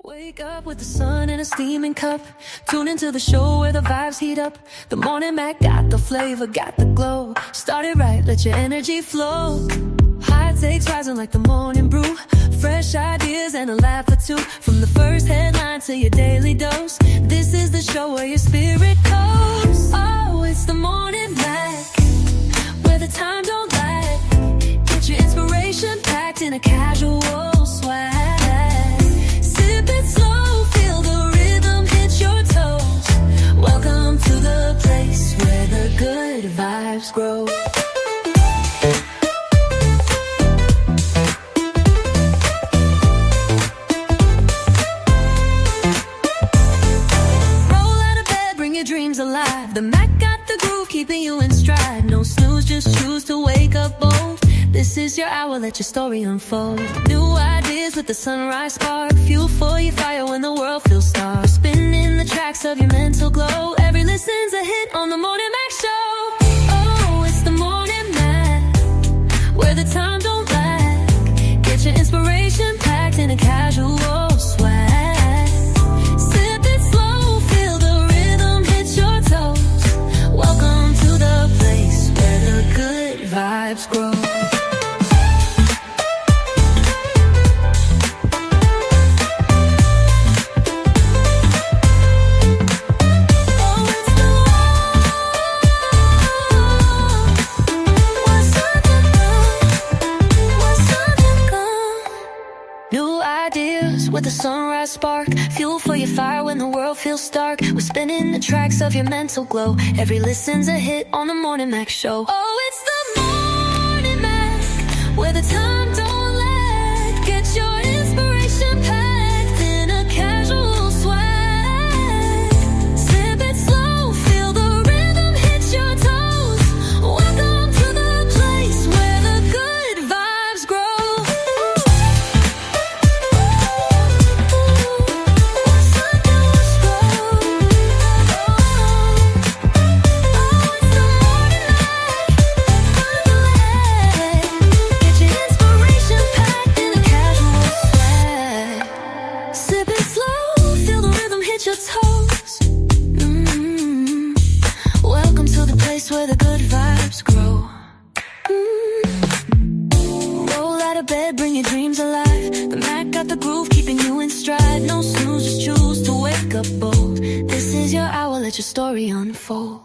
Wake up with the sun in a steaming cup. Tune into the show where the vibes heat up. The Morning Mac got the flavor, got the glow. Start it right, let your energy flow. High takes rising like the morning brew. Fresh ideas and a laugh or two. From the first headline to your daily dose. This is the show where your spirit goes. Oh, it's the Morning Mac, where the time don't lag. Get your inspiration packed in a casual swag. Sip it slow, feel the rhythm hit your toes. Welcome to the place where the good vibes grow. Dreams alive. The Mac got the groove, keeping you in stride. No snooze, just choose to wake up bold. This is your hour, let your story unfold. New ideas with the sunrise spark. Fuel for your fire when the world feels stark. Spinning the tracks of your mental glow. Every listen's a hit on the Morning Mac Show. Oh, it's the Morning Mac, where the time don't lag. Get your inspiration packed in a casual swag. Welcome to the place where the good vibes grow. With the sunrise spark, fuel for your fire when the world feels dark. We're spinning the tracks of your mental glow. Every listen's a hit on the Morning Mac Show. Oh, it's the Morning Mac, where the time don't lag. Get your inspiration packed in a casual swag. Sip it slow, feel the rhythm hit your toes. Welcome to the place where the good vibes grow. Welcome to the place where the good vibes grow. Roll out of bed, bring your dreams alive. The Mac got the groove, keeping you in stride. No snooze, just choose to wake up bold. This is your hour, let your story unfold.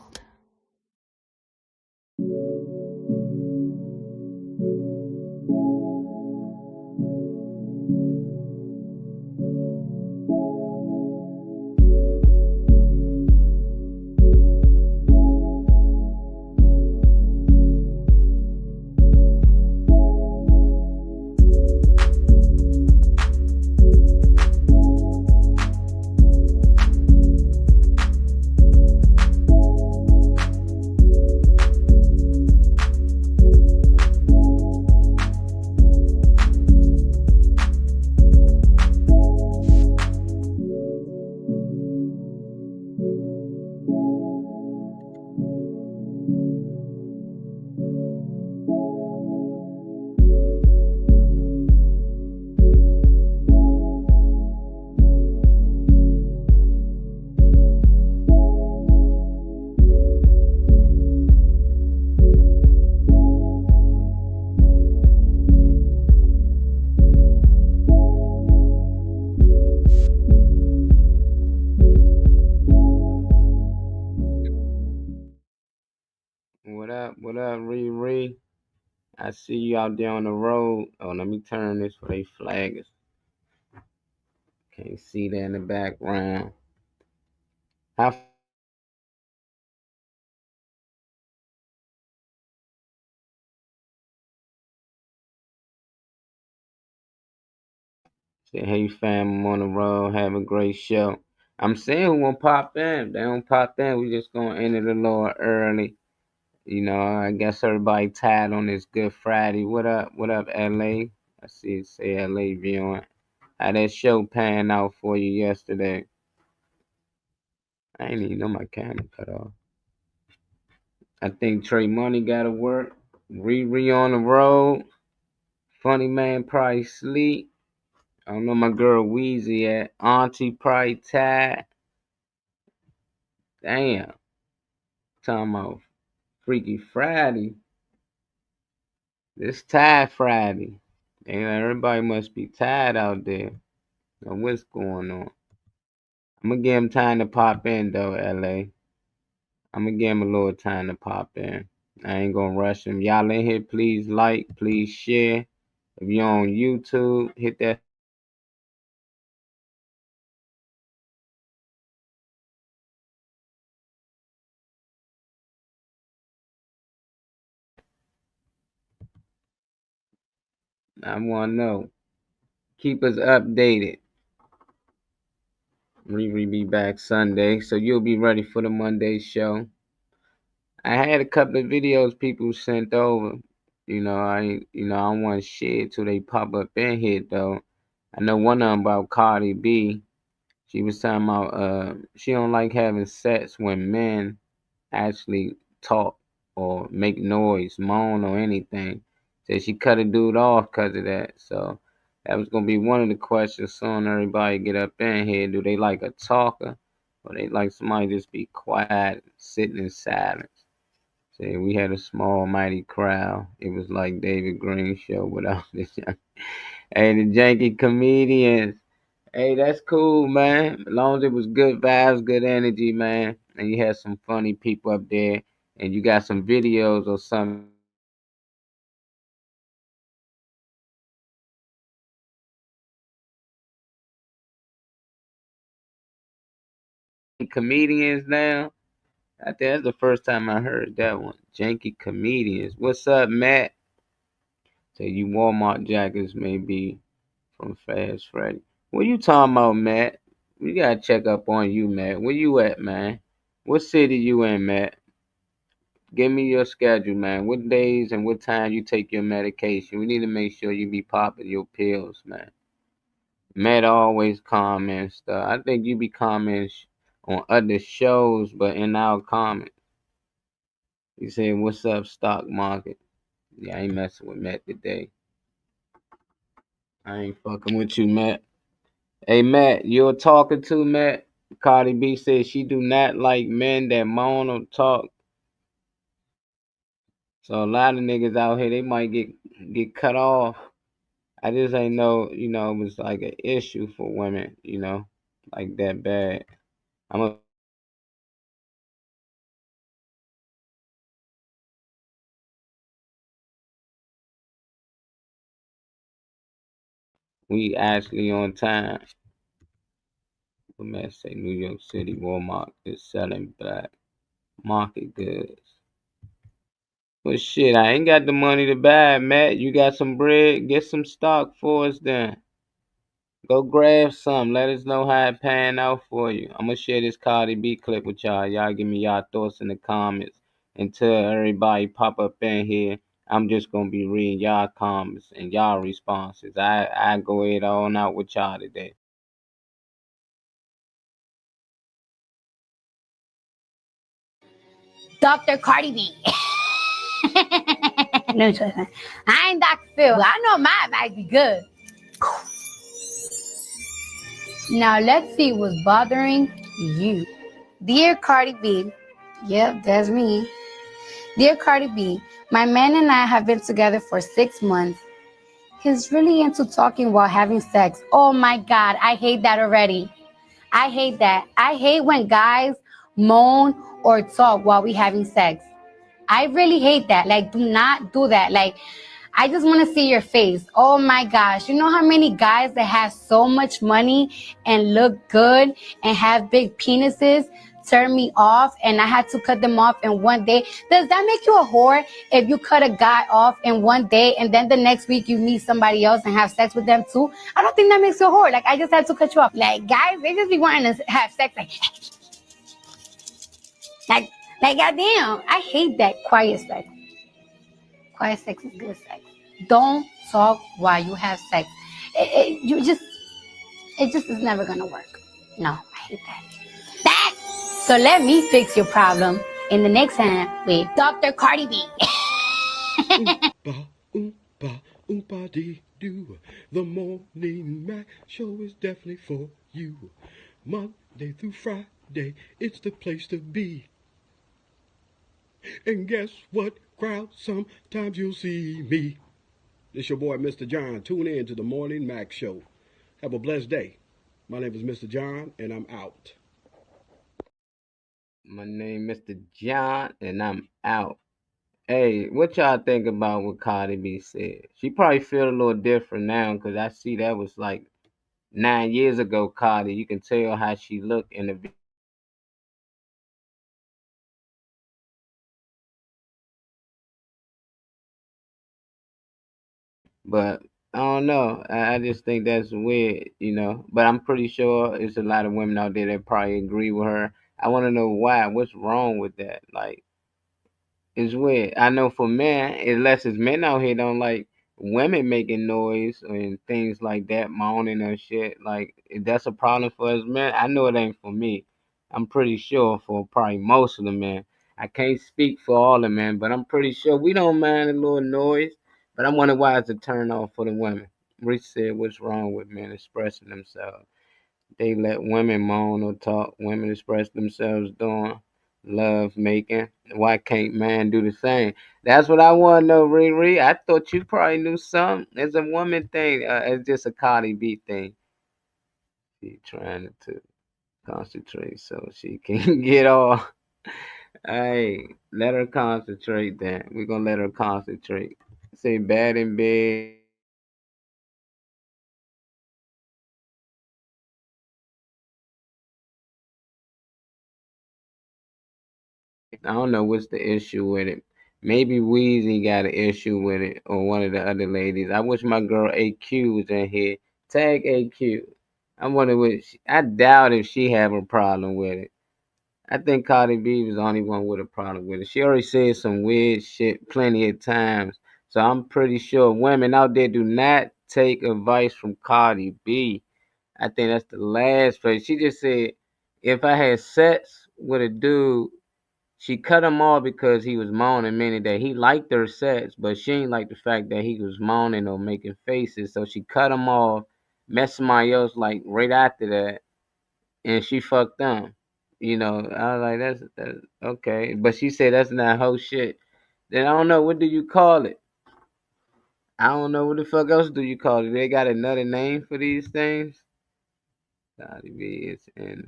What up, Riri? I see you out there on the road. Oh, let me turn this for they flaggers. Can't see that in the background. How say, hey fam, I'm on the road. Have a great show. I'm saying who gonna pop in. If they don't pop in, we just gonna end it a little early. You know, I guess everybody tired on this Good Friday. What up? What up, LA? I see it say LA viewing. How that show pan out for you yesterday? I ain't even know my camera cut off. I think Trey Money gotta work. Riri on the road. Funny man probably sleep. I don't know my girl Weezy at. Auntie probably tired. Damn. Talking about Freaky Friday. This tired Friday. Damn, everybody must be tired out there. Now what's going on? I'm gonna give him time to pop in though, LA. I'm gonna give him a little time to pop in. I ain't gonna rush him. Y'all in here, please like, please share. If you're on YouTube, hit that I wanna know. Keep us updated. Riri be back Sunday, so you'll be ready for the Monday show. I had a couple of videos people sent over. I don't want to share till they pop up in here though. I know one of them about Cardi B. She was talking about she don't like having sex when men actually talk or make noise, moan or anything. Said she cut a dude off because of that. So that was gonna be one of the questions soon everybody get up in here. Do they like a talker or they like somebody just be quiet, sitting in silence? Say we had a small mighty crowd. It was like David Green show without this young. Hey, the janky comedians. Hey, that's cool, man. As long as it was good vibes, good energy, man, and you had some funny people up there, and you got some videos or some comedians now. I think that's the first time I heard that one. Janky comedians. What's up, Matt? So you Walmart jackets may be from Fast Freddy. What you talking about, Matt? We gotta check up on you, Matt. Where you at, man? What city you in, Matt? Give me your schedule, man. What days and what time you take your medication? We need to make sure you be popping your pills, man. Matt always comments stuff. I think you be commenting on other shows, but in our comments, you say, "What's up, stock market?" Yeah, I ain't messing with Matt today. I ain't fucking with you, Matt. Hey, Matt, you're talking to Matt. Cardi B says she do not like men that moan or talk. So a lot of niggas out here, they might get cut off. I just ain't know, it was like an issue for women, like that bad. I'm a we actually on time. But man say New York City Walmart is selling black market goods. But shit, I ain't got the money to buy it, Matt. You got some bread? Get some stock for us then. Go grab some. Let us know how it pan out for you. I'm gonna share this Cardi B clip with y'all. Y'all give me y'all thoughts in the comments. Until everybody pop up in here, I'm just gonna be reading y'all comments and y'all responses. I go it on out with y'all today. Dr. Cardi B. No, Tristan. I ain't Dr. Phil. I know mine might be good. Now let's see what's bothering you. Dear Cardi B. Yep, that's me. Dear Cardi B, my man and I have been together for 6 months. He's really into talking while having sex. Oh my God, I hate that already. I hate that. I hate when guys moan or talk while we having sex. I really hate that. Like, do not do that. Like, I just want to see your face. Oh my gosh. You know how many guys that have so much money and look good and have big penises turn me off and I had to cut them off in one day? Does that make you a whore if you cut a guy off in one day and then the next week you meet somebody else and have sex with them too? I don't think that makes you a whore. Like, I just had to cut you off. Like, guys, they just be wanting to have sex like goddamn. I hate that quiet sex. Quiet sex is good sex. Don't talk while you have sex. It just is never gonna work. No, I hate that. So let me fix your problem in the next time with Dr. Cardi B. Oompa, oompa, oompa dee. do. The Morning Mac Show is definitely for you. Monday through Friday, it's the place to be. And guess what, crowd? Sometimes you'll see me. It's your boy, Mr. John. Tune in to the Morning Mac Show. Have a blessed day. My name is Mr. John, and I'm out. My name Mr. John, and I'm out. Hey, what y'all think about what Cardi B said? She probably feel a little different now because I see that was like 9 years ago. Cardi, you can tell how she looked in the but I don't know. I just think that's weird. But I'm pretty sure it's a lot of women out there that probably agree with her. I want to know why. What's wrong with that? Like, it's weird. I know for men, unless it's men out here don't like women making noise and things like that, moaning and shit. Like, if that's a problem for us men, I know it ain't for me. I'm pretty sure for probably most of the men. I can't speak for all the men, but I'm pretty sure we don't mind a little noise. But I wonder why it's a turn off for the women. Rich said, "What's wrong with men expressing themselves?" They let women moan or talk. Women express themselves doing love making. Why can't man do the same? That's what I want to know, Riri. I thought you probably knew something. It's a woman thing. It's just a Cardi B thing. She trying to concentrate so she can get off. Hey, let her concentrate then. We're going to let her concentrate. Say bad in bed. I don't know what's the issue with it. Maybe Weezy got an issue with it, or one of the other ladies. I wish my girl AQ was in here. Tag AQ. I wonder what. I doubt if she have a problem with it. I think Cardi B was the only one with a problem with it. She already said some weird shit plenty of times. So I'm pretty sure women out there do not take advice from Cardi B. I think that's the last place. She just said, if I had sex with a dude, she cut him off because he was moaning, meaning that he liked her sex, but she ain't like the fact that he was moaning or making faces. So she cut him off, met somebody else like right after that, and she fucked them. I was like, that's okay. But she said that's not whole shit. Then I don't know, what do you call it? I don't know what the fuck else do you call it. They got another name for these things. Cardi B is in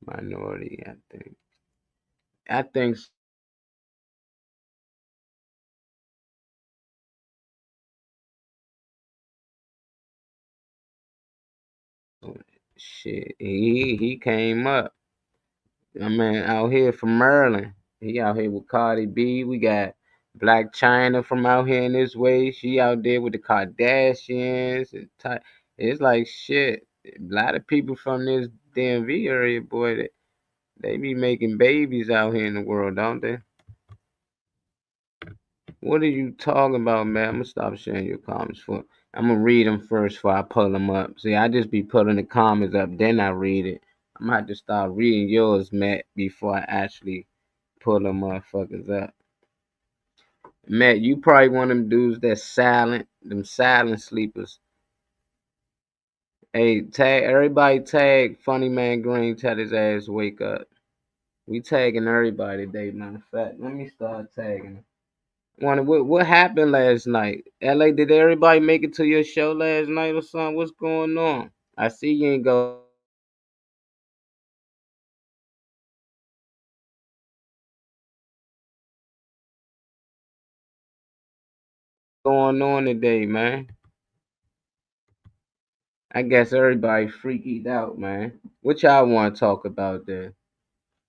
minority, I think. I think so. Shit. He came up. I mean, out here from Maryland. He out here with Cardi B. We got Black China from out here in this way. She out there with the Kardashians. It's like shit. A lot of people from this DMV area, boy, they be making babies out here in the world, don't they? What are you talking about, man? I'm gonna stop sharing your comments for. I'm gonna read them first before I pull them up. See, I just be pulling the comments up, then I read it. I'm gonna have to start reading yours, Matt, before I actually pull them motherfuckers up. Matt, you probably one of them dudes that's silent, them silent sleepers. Hey, tag everybody, tag Funny Man Green, tell his ass wake up. We tagging everybody today, matter of fact. Let me start tagging him. Wonder what happened last night? LA, did everybody make it to your show last night or something? What's going on? I see you ain't going on today, man. I guess everybody freakied out, man. What y'all want to talk about there?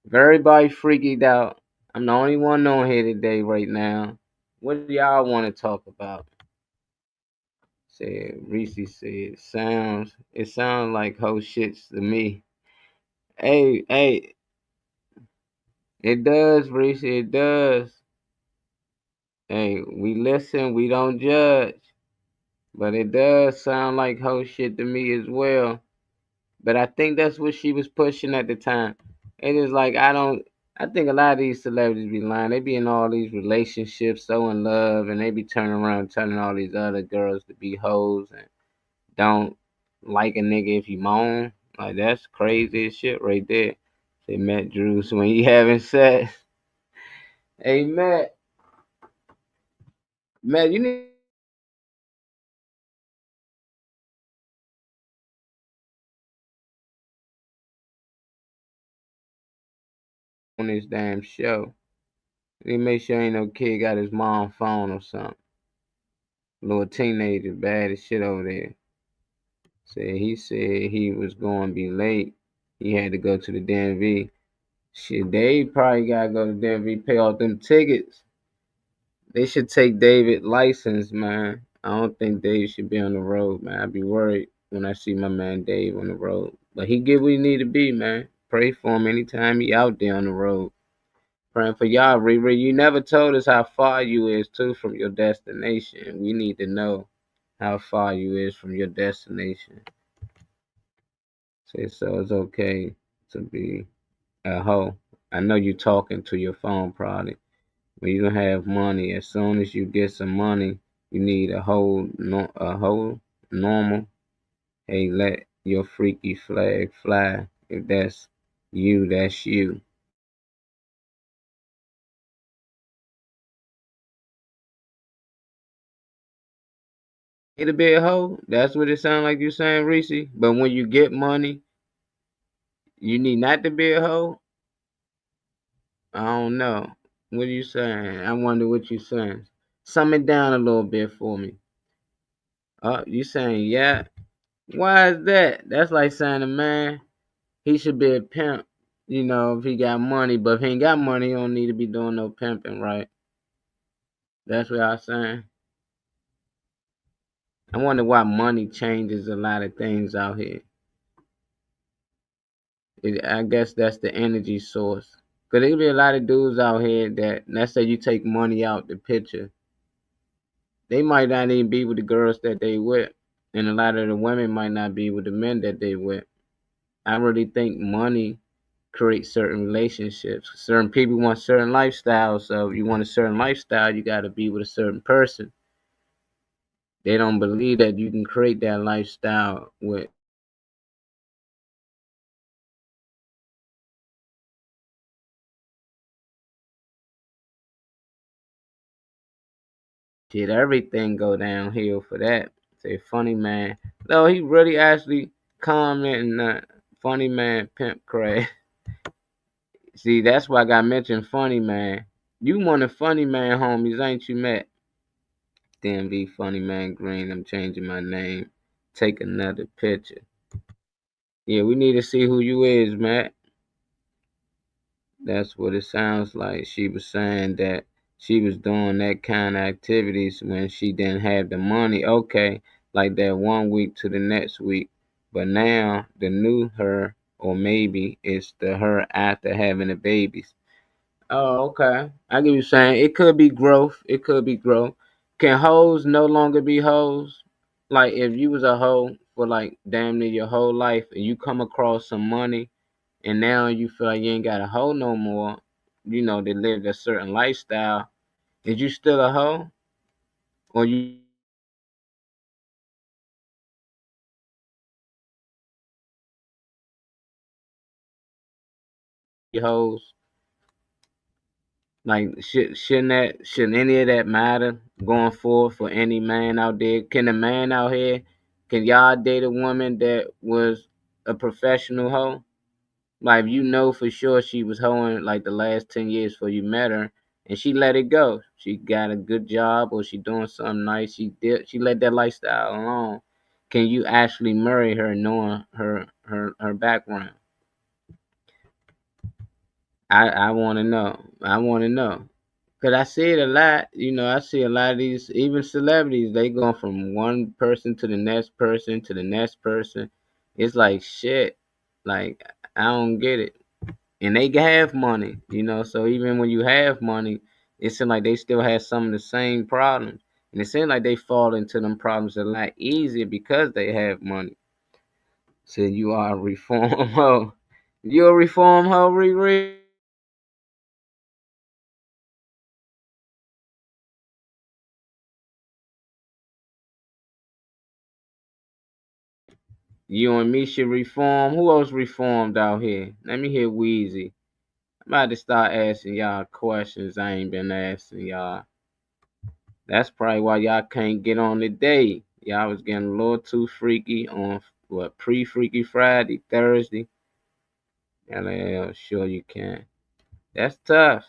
If everybody freakied out, I'm the only one on here today right now. What do y'all want to talk about? Said Reese said it sounds like whole shits to me. Hey, it does, Reese, it does. Hey, we listen, we don't judge. But it does sound like whole shit to me as well. But I think that's what she was pushing at the time. It is like I don't. I think a lot of these celebrities be lying. They be in all these relationships, so in love, and they be turning around telling all these other girls to be hoes and don't like a nigga if you moan. Like that's crazy as shit right there. Say Matt Drews when you having sex. Hey Matt, you need on this damn show. They make sure ain't no kid got his mom phone or something. Little teenager, bad as shit over there. Said he was going to be late. He had to go to the DMV. Shit, Dave probably gotta go to DMV, pay off them tickets. They should take David license, man. I don't think Dave should be on the road, man. I'd be worried when I see my man Dave on the road. But he get where he need to be, man. Pray for him anytime he out there on the road. Praying for y'all, Riri. You never told us how far you is too from your destination. We need to know how far you is from your destination. Say so it's okay to be a hoe. I know you talking to your phone probably. When you don't have money, as soon as you get some money, you need a whole normal. Hey, let your freaky flag fly. If that's you, that's you. It'll be a hoe. That's what it sounds like you saying, Reese. But when you get money, you need not to be a hoe. I don't know. What are you saying? I wonder what you saying. Sum it down a little bit for me. You saying yeah? Why is that? That's like saying a man he should be a pimp. You know, if he got money, but if he ain't got money, he don't need to be doing no pimping, right? That's what I'm saying. I wonder why money changes a lot of things out here. I guess that's the energy source. Cause there be a lot of dudes out here that let's say you take money out the picture, they might not even be with the girls that they with, and a lot of the women might not be with the men that they with. I really think money creates certain relationships. Certain people want certain lifestyles, so if you want a certain lifestyle, you got to be with a certain person. They don't believe that you can create that lifestyle with shit. Everything go downhill for that. Say funny man. No, he really actually commenting. Funny man, pimp Craig. See, that's why I got mentioned. Funny man. You one of funny man homies, ain't you, Matt? DMV Funny Man Green. I'm changing my name. Take another picture. Yeah, we need to see who you is, Matt. That's what it sounds like. She was saying that she was doing that kind of activities when she didn't have the money. Okay, like that 1 week to the next week. But now the new her, or maybe it's the her after having the babies. Oh, okay. I get what you're saying. It could be growth. It could be growth. Can hoes no longer be hoes? Like if you was a hoe for like damn near your whole life and you come across some money and now you feel like you ain't got a hoe no more, you know, they lived a certain lifestyle. Is you still a hoe? Or you hoes? Like shouldn't any of that matter going forward for any man out there? Can a man out here can y'all date a woman that was a professional hoe? Like you know for sure she was hoeing like the last 10 years before you met her and she let it go. She got a good job or she doing something nice. She let that lifestyle alone. Can you actually marry her knowing her background? I wanna know. I wanna know. Cause I see it a lot, you know. I see a lot of these, even celebrities. They going from one person to the next person to the next person. It's like shit. Like I don't get it. And they have money, you know. So even when you have money, it seems like they still have some of the same problems, and it seems like they fall into them problems a lot easier because they have money. So you are a reform hoe. You a reform hoe, Riri? You and me should reform. Who else reformed out here? Let me hear Wheezy. I'm about to start asking y'all questions I ain't been asking y'all. That's probably why y'all can't get on today. Y'all was getting a little too freaky on what pre-Freaky Friday, Thursday. LL, sure you can. That's tough.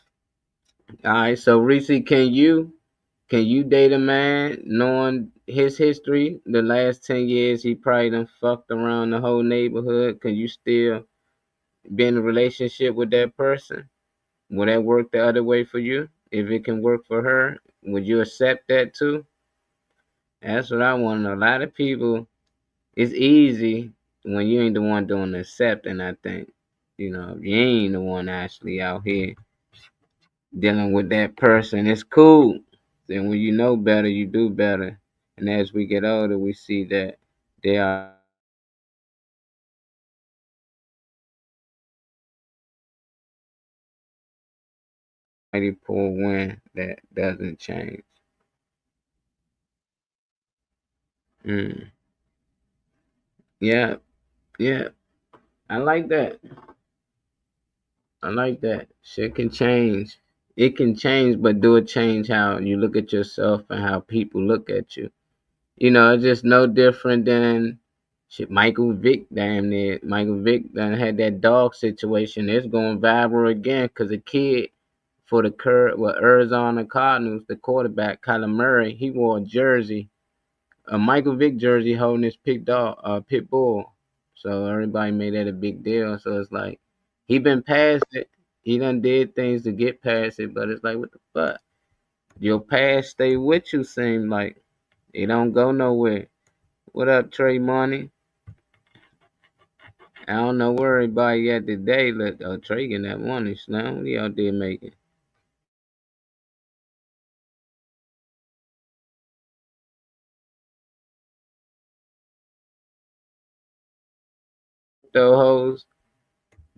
All right, so Reese, can you date a man knowing his history? The last 10 years, he probably done fucked around the whole neighborhood. Can you still be in a relationship with that person? Will that work the other way for you? If it can work for her, would you accept that too? That's what I want to know. A lot of people, it's easy when you ain't the one doing the accepting, I think. If you ain't the one actually out here dealing with that person, it's cool. Then when you know better, you do better. And as we get older, we see that there are mighty poor win that doesn't change. Mm. Yeah, yeah. I like that. I like that. Shit can change. It can change, but do it change how you look at yourself and how people look at you. It's just no different than shit. Michael Vick, damn near. Michael Vick done had that dog situation. It's going viral again because a kid for the Arizona Cardinals, the quarterback Kyler Murray, he wore a jersey, a Michael Vick jersey, holding his pit bull. So everybody made that a big deal. So it's like he been past it. He done did things to get past it, but it's like what the fuck? Your past stay with you. Seem like it don't go nowhere. What up, Trey Money? I don't know where everybody at today. Look, Trey getting that money, Slam. What y'all did making? Those hoes.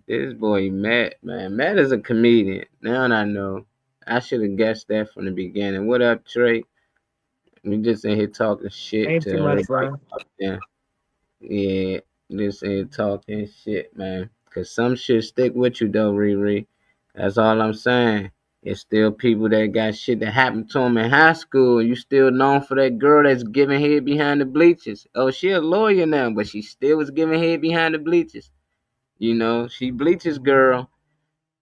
This boy Matt, man. Matt is a comedian. Now I know. I should have guessed that from the beginning. What up, Trey? We just in here talking shit Ain't to too much, everybody. bro. Yeah, yeah. Just in here talking shit, man. Cause some shit stick with you though, Riri. That's all I'm saying. It's still people that got shit that happened to them in high school, and you still known for that girl that's giving head behind the bleachers. Oh, she a lawyer now, but she still was giving head behind the bleachers. She bleachers girl.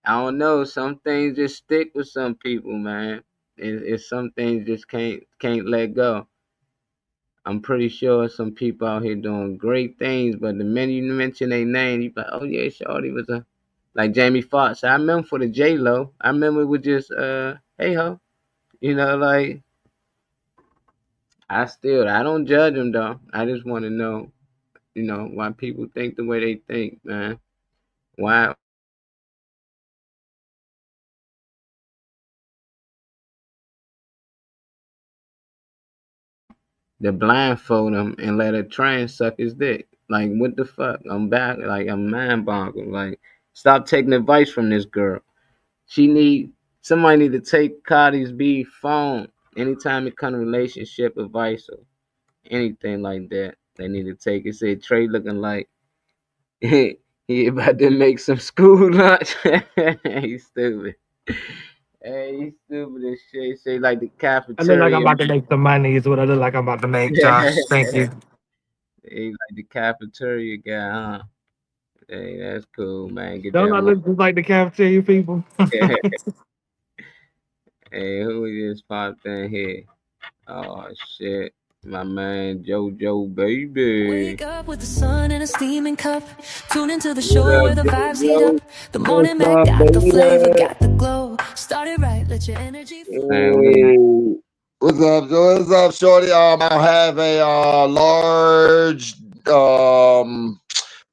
I don't know. Some things just stick with some people, man. It's some things just can't let go. I'm pretty sure some people out here doing great things, but the minute you mention their name, you be like, oh yeah, Shorty was a like Jamie Foxx. I remember for the J Lo. I remember it was just hey ho. Like I don't judge them though. I just want to know, why people think the way they think, man. Why they blindfold him and let a train suck his dick? Like what the fuck? I'm back. Like I'm mind boggled. Like stop taking advice from this girl. Somebody need to take Cardi's B phone anytime it comes to relationship advice or anything like that. They need to take it. Say Trey looking like he about to make some school lunch. He's stupid. Hey, he's stupid as shit. Say like the I look like I'm cafeteria. about to make some money. Is what I look like I'm about to make, Josh. Thank you. He like the cafeteria guy, huh? Hey, that's cool, man. Get Don't that I money. look just like the cafeteria people? Hey, who just popped in here? Oh shit, my man JoJo baby. Wake up with the sun in a steaming cup. Tune into the What show up, where the vibes heat up. JoJo? The What's morning Mac up, got the flavor, baby? got the glow. Started right, let your energy Man, we Hey, what's up, Joe? What's up, Shorty? I'll have a large,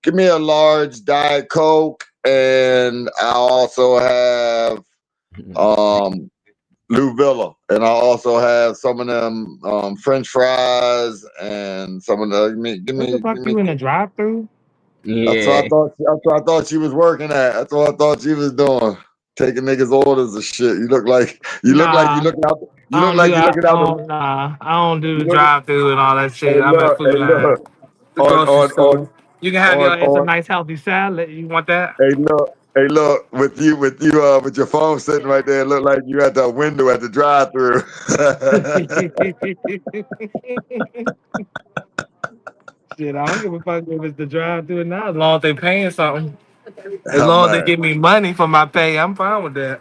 give me a large Diet Coke, and I'll also have um Lou Villa, and I'll also have some of them French fries and some of the. What the fuck you in the drive-through? That's what I yeah. thought. That's what I thought she was working at. That's what I thought she was doing. Taking niggas' orders and shit. You Nah, looking out. You I look don't do. like you I looking out the. don't. Nah, I don't do You the look. drive-through and all that Hey, shit. I'm at look. Hey, Food Line, look. the On grocery on on store. You can have your ass a on. nice healthy salad. You want that? Hey, look, with your phone sitting right there, it look like you at the window at the drive-through. Shit, I don't give a fuck if it's the drive through or not. As long as they paying something. As Oh long as they man, give me money for my pay, I'm fine with that.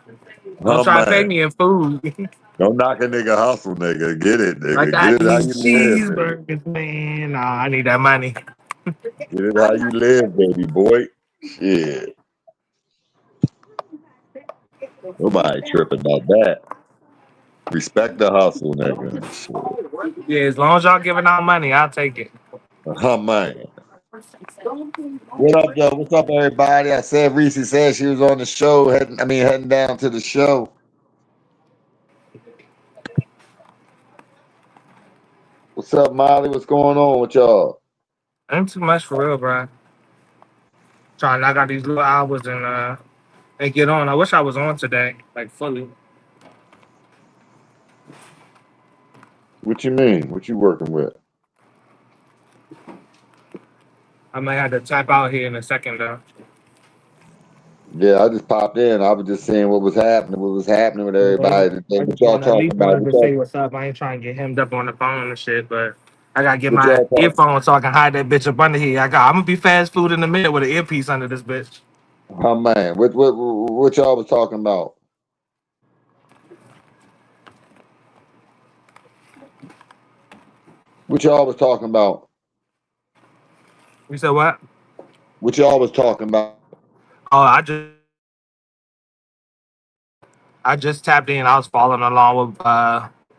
Don't oh try to pay man, me in food. don't knock a nigga hustle, nigga. Get it, I nigga. Get got it how these you live, nigga. cheeseburgers, man. Nah, I need that money. Get it how you live, baby boy. Shit, nobody tripping about that. Respect the hustle, nigga. Shit. Yeah, as long as y'all giving out money, I'll take it. Oh man. What up, though? What's up, everybody? I said Reese said she was on the show, heading down to the show. What's up, Molly? What's going on with y'all? Ain't too much for real, bro. Trying to knock out these little hours and get on. I wish I was on today, like fully. What you mean? What you working with? I might have to tap out here in a second though. Yeah, I just popped in. I was just saying what was happening with I everybody today. What just y'all want at talking least about? wanted to say what's up. I ain't trying to get hemmed up on the phone and shit, but I gotta get What my y'all talking? earphone so I can hide that bitch up under here. I'm gonna be fast food in a minute with an earpiece under this bitch. Oh man, what y'all was talking about? What y'all was talking about? You said what? What y'all was talking about? Oh, I just tapped in. I was following along with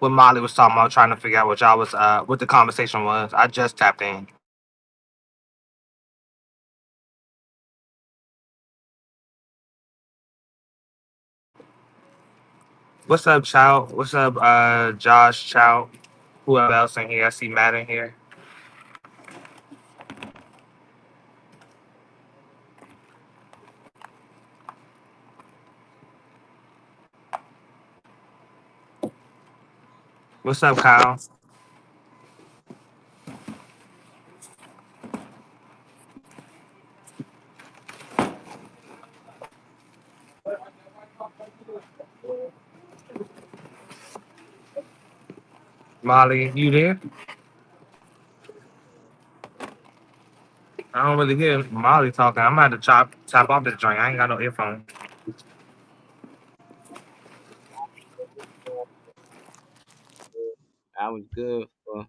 what Molly was talking about, trying to figure out what the conversation was. I just tapped in. What's up, Chow? What's up, Josh, Chow? Whoever else in here? I see Matt in here. What's up, Kyle? Molly, you there? I don't really hear Molly talking. I'm gonna have to chop off this joint. I ain't got no earphone. I was good for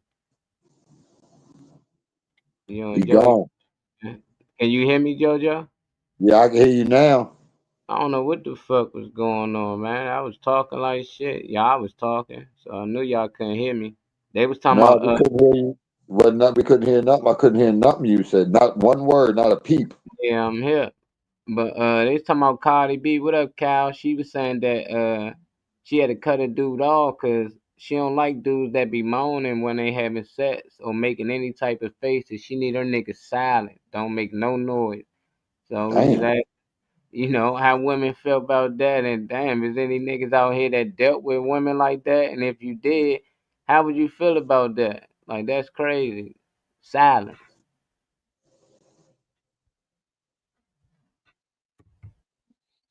you He and JoJo. gone. Can you hear me, JoJo? Yeah, I can hear you now. I don't know what the fuck was going on, man. I was talking like shit. Y'all was talking, so I knew y'all couldn't hear me. They was talking No, about we couldn't hear you. Well, not we couldn't hear nothing. I couldn't hear nothing you said. Not one word, not a peep. yeah, I'm here. But they was talking about Cardi B. What up, Cal? She was saying that she had to cut a dude off because she don't like dudes that be moaning when they having sex or making any type of faces. She need her niggas silent. Don't make no noise. So we just Damn. asked, how women feel about that, and damn, is any niggas out here that dealt with women like that? And if you did, how would you feel about that? Like that's crazy. Silence.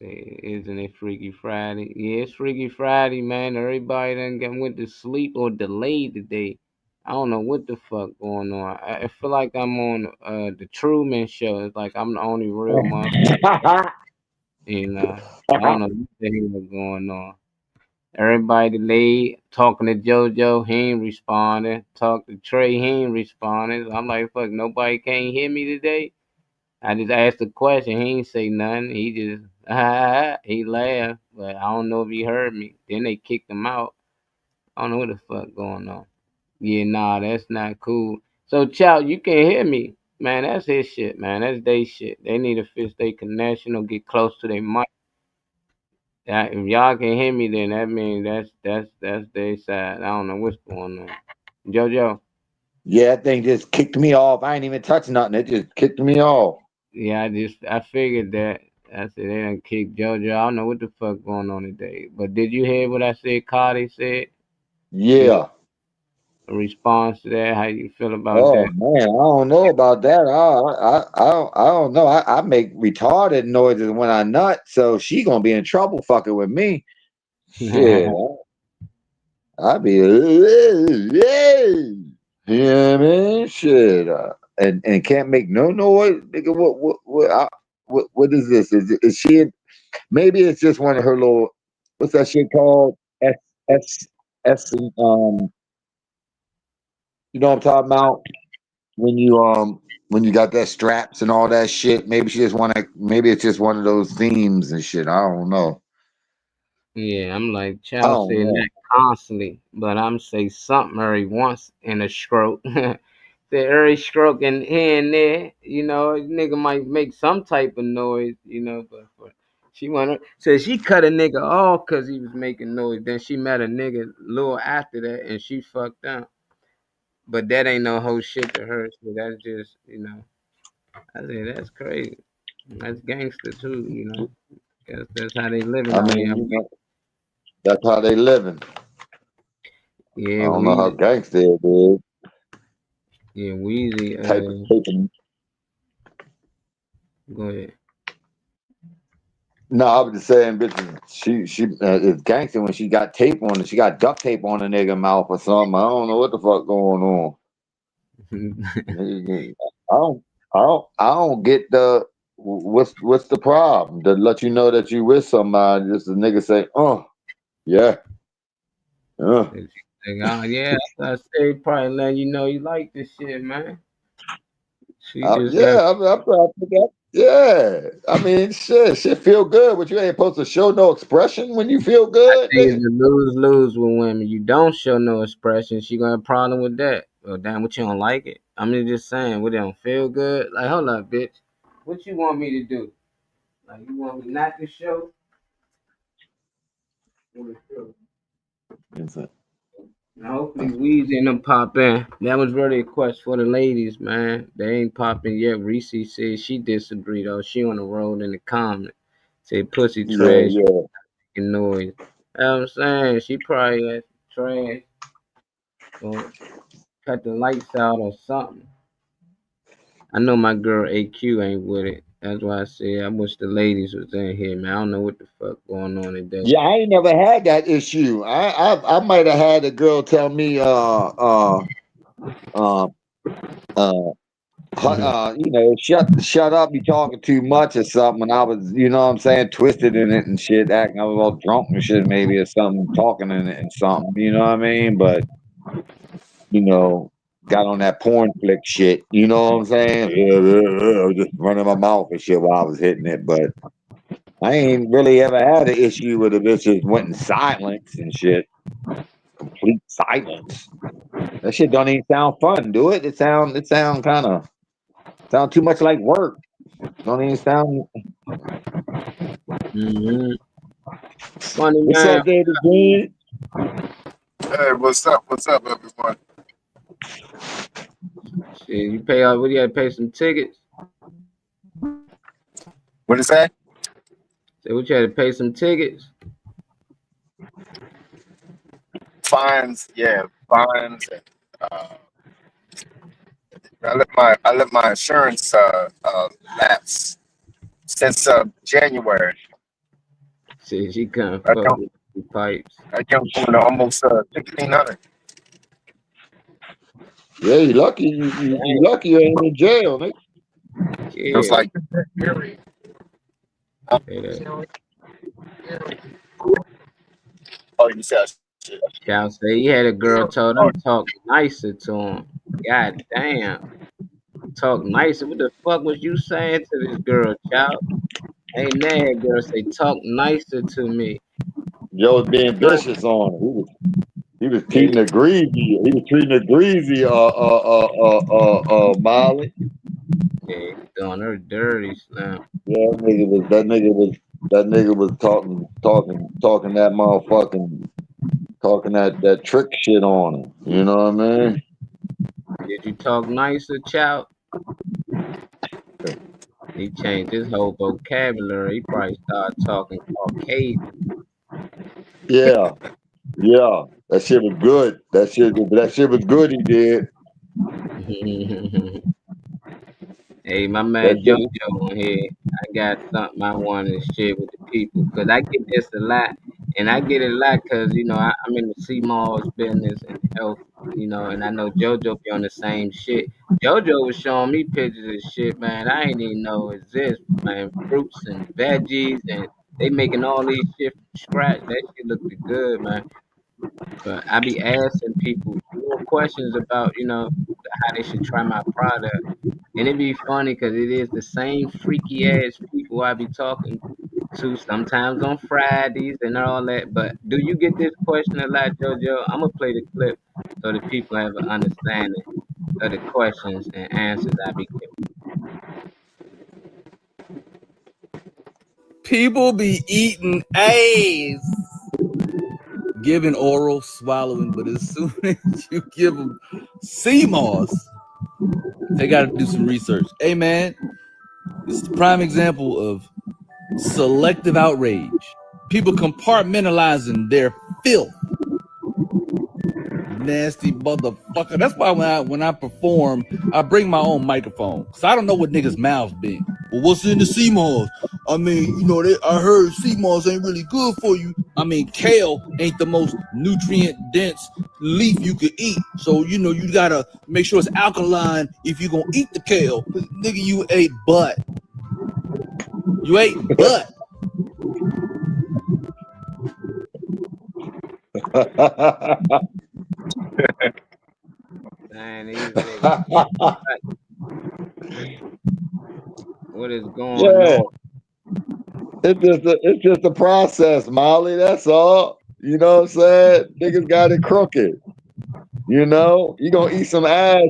Isn't it Freaky Friday? Yeah, it's Freaky Friday, man. Everybody done went to sleep or delayed today. I don't know what the fuck going on. I feel like I'm on the Truman Show. It's like I'm the only real one. I don't know what the hell is going on. Everybody delayed. Talking to JoJo, he ain't responding. Talk to Trey, he ain't responding. I'm like, fuck, nobody can't hear me today. I just asked a question. He ain't say nothing. He just he laughed, but I don't know if he heard me. Then they kicked him out. I don't know what the fuck going on. Yeah, nah, that's not cool. So, Chow, you can hear me, man. That's his shit, man. That's they shit. They need to fix their connection or get close to their mic. If y'all can hear me, then that means that's their side. I don't know what's going on. JoJo, Yeah, that thing just kicked me off. I ain't even touched nothing. It just kicked me off. yeah, I figured that. I said they done kicked JoJo. I don't know what the fuck going on today. But did you hear what I said? Cardi said. She was Yeah. a response to that? How you feel about Oh that? man, I don't know about that. I don't know. I make retarded noises when I nut, so she gonna be in trouble fucking with me. Shit, I be, you know what I mean? Shit, and can't make no noise. Nigga, what is this? Is she? Maybe it's just one of her little. What's that shit called? S S. You know what I'm talking about? When you got that straps and all that shit. Maybe she just want to. Maybe it's just one of those themes and shit. I don't know. Yeah, I'm like I child don't saying know. that constantly, but I'm say something every once in a stroke. The every stroke and here and there, nigga might make some type of noise, but she wanna said she cut a nigga off cause he was making noise. Then she met a nigga a little after that and she fucked up. But that ain't no whole shit to her, so that's just, I say that's crazy. That's gangster too. That's how they living I out here. mean, that's how they living. I Yeah, don't know how Weezy. gangster it is. Yeah, Weezy. Type of taking. Go ahead. No, I was just saying, bitches. She is gangster when she got tape on it. She got duct tape on the nigga mouth or something. I don't know what the fuck going on. Nigga, I don't, I don't get the what's the problem to let you know that you with somebody. Just a nigga say, oh yeah, Yeah, I say probably letting you know you like this shit, man. She just got yeah. I'm proud of that. Yeah, I mean, shit feel good, but you ain't supposed to show no expression when you feel good, things nigga. to lose with women. You don't show no expression, she gonna have a problem with that. Well, damn, what you don't like it? I mean, just saying, what they don't feel good? Like, hold up, bitch. What you want me to do? Like, you want me not to show? Now, hopefully, Weezy and them pop in. That was really a question for the ladies, man. They ain't popping yet. Reese said she disagreed, though. She on the road in the comment. Say pussy Yeah, trash yeah. making noise. You know what I'm saying? She probably trash or cut the lights out or something. I know my girl AQ ain't with it. That's why I said I wish the ladies was in here, man. I don't know what the fuck going on today. Yeah, I ain't never had that issue. I might have had a girl tell me, uh, uh, shut up, you talking too much or something. And I was, you know what I'm saying, twisted in it and shit, acting I was all drunk and shit, maybe or something, talking in it and something, you know what I mean? But, got on that porn flick shit, you know what I'm saying? I was just running my mouth and shit while I was hitting it, but I ain't really ever had an issue with the bitches went in silence and shit. Complete silence. That shit don't even sound fun, do it? It sound kind of sound too much like work. Don't even sound. Mm-hmm. Funny What's man, up, David Green? Hey, what's up? What's up, everyone? shit, you pay out. What you had to pay some tickets? What is that? Say what you had to pay some tickets. Fines, yeah, fines. And, I let my insurance lapse since January. Shit, she couldn't I fuck come with the pipes. I come to almost 1,600. Yeah, you lucky. You lucky you ain't in jail, nigga. It was Yeah, like, say that. oh, you said shit. Child say he had a girl told him talk nicer to him. God damn, talk nicer. What the fuck was you saying to this girl, child? Hey, that girl say talk nicer to me. Joe was being vicious on him. He was They treating the greasy. He was treating the greasy. Molly. yeah, he doing her dirty slam. Yeah, that nigga was talking that motherfucking talking that trick shit on him. You know what I mean? Did you talk nicer, child? He changed his whole vocabulary. He probably started talking Caucasian. Yeah. Yeah, that shit was good. That shit was good. He did. Hey, my That man shit was. JoJo on here. I got something I want to share with the people because I get this a lot, and I get it a lot because I'm in the CMOS business and health, and I know JoJo be on the same shit. JoJo was showing me pictures of shit, man. I ain't even know exist, man. Fruits and veggies, and they making all these shit from scratch. That shit looked good, man. But I be asking people little questions about, how they should try my product. And it be funny because it is the same freaky ass people I be talking to sometimes on Fridays and all that. But do you get this question a lot, JoJo? I'm gonna play the clip so the people have an understanding of the questions and answers I be giving. People be eating ass, giving oral, swallowing, but as soon as you give them CMOS, they got to do some research. Hey, man, this is the prime example of selective outrage. People compartmentalizing their filth. Nasty motherfucker. That's why when I perform, I bring my own microphone. Cause I don't know what niggas' mouths be. Well, what's in the CMOS? I mean, I heard CMOS ain't really good for you. I mean, kale ain't the most nutrient dense leaf you could eat. So, you gotta make sure it's alkaline if you gonna eat the kale. Nigga, you ate butt. You ate butt. Man, these niggas, what is going Yeah, on? it's just a process, Molly. That's all. You know what I'm saying? Niggas got it crooked. You gonna eat some ass.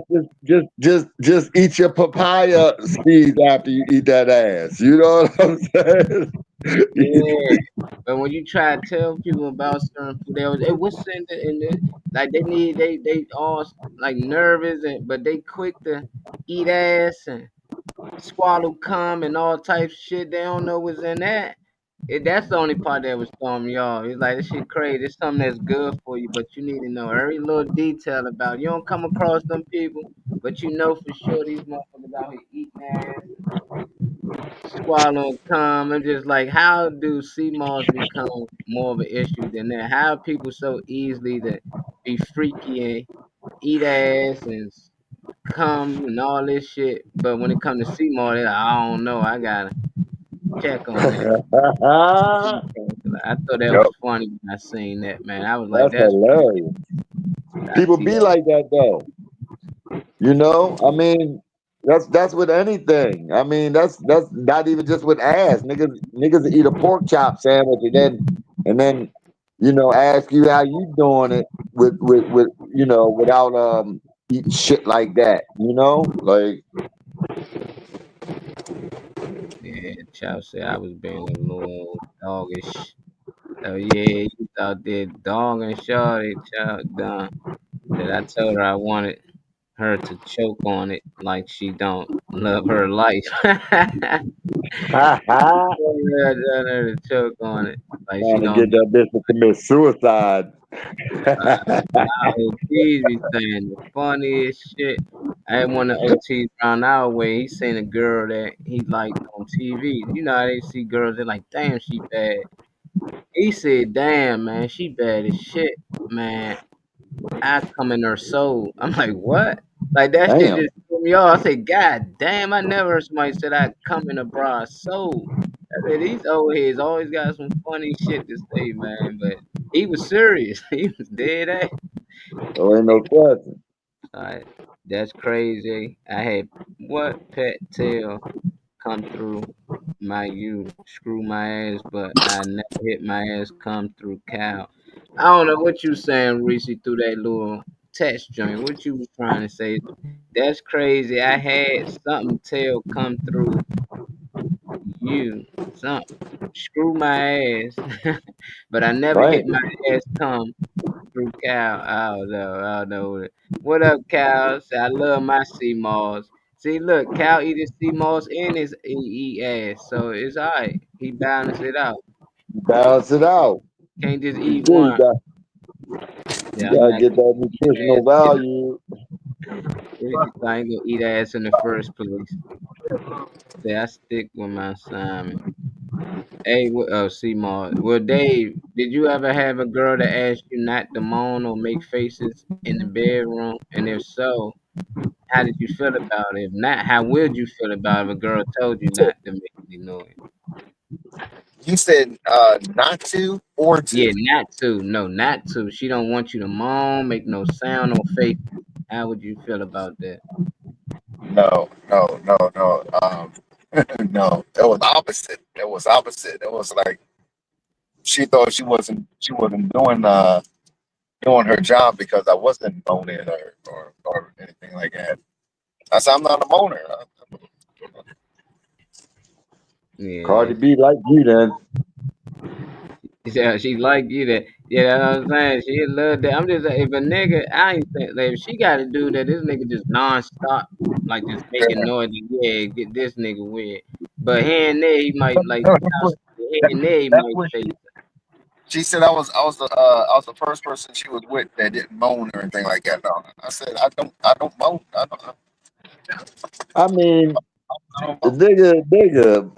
Just eat your papaya seeds after you eat that ass. You know what I'm saying? Yeah, but when you try to tell people about certain food, they always, hey, what's in the like they all like nervous but they quick to eat ass and swallow cum and all types of shit. They don't know what's in that. That's the only part that was throwing me off. It's like this shit crazy. It's something that's good for you, but you need to know every little detail about it. You don't come across them people, but you know for sure these motherfuckers out here eating ass, swallowing cum. I'm just like, how do CMOS become more of an issue than that? How are people so easily to be freaky and eat ass and cum and all this shit, but when it comes to CMOS, they're like, I don't know. I gotta check on that. I thought that Yep, was funny when I seen that, man. I was like, that's that's hilarious. I People see be that. like that though. I mean, that's with anything. I mean, that's not even just with ass. Niggas eat a pork chop sandwich and then ask you how you doing it with without eating shit like that. Like Yeah, Chow said I was being a little doggish. So yeah, you out there dogging Shorty, Chow done. That I told her I wanted her to choke on it like she don't love her life. trying Yeah, I told her to choke on it like she to don't get that bitch to commit suicide. OTs be saying the funniest shit. I had one of the OTs around our way. He seen a girl that he liked on TV. You know how they see girls, they're like, damn, she bad. He said, damn, man, she bad as shit, man. I come in her soul. I'm like, what? Like that shit Damn. just threw me off. I said, God damn, I never heard somebody say I come in a broad's soul. I said, these old heads always got some funny shit to say, man. But he was serious. He was dead ass. There ain't no question. Alright, that's crazy. I had what pet tail come through my U, screw my ass, but I never hit my ass come through cow. I don't know what you saying, Reese, through that little text joint. What you was trying to say? That's crazy. I had something tail come through you, something screw my ass, but I never hit Right. my ass come through Cal. I don't know. I don't know. What up, Cal? Say, I love my sea moss. See, look, Cal eat his sea moss and his ass, so it's alright. He balanced it out. Balance it out. Can't just You eat see, one. You Yeah, I'm gotta not get gonna that eat nutritional ass. value. I ain't gonna eat ass in the first place. Yeah, I stick with my Simon. Hey, Seymour. Well, Dave, did you ever have a girl that asked you not to moan or make faces in the bedroom? And if so, how did you feel about it? If not, how would you feel about it if a girl told you not to make any noise? You said not to or to. Yeah, not to. No, not to. She don't want you to moan, make no sound or face. How would you feel about that? No, no, no, no. No, it was opposite. It was opposite. It was like she thought she wasn't doing her job because I wasn't moaning or anything like that. I said I'm not a moaner. Yeah, Cardi B like you then. yeah, she like you that. Yeah, that's what I'm saying. She love that. I'm just like, if a nigga, I ain't saying like if she got to do that, this nigga just nonstop, like just making Yeah. noise. Yeah, get this nigga weird. But here and there, he might like No, that's what here that, and there, he that's might what say, she said. I was the first person she was with that didn't moan or anything like that. No, I said I don't moan. I mean, I don't moan.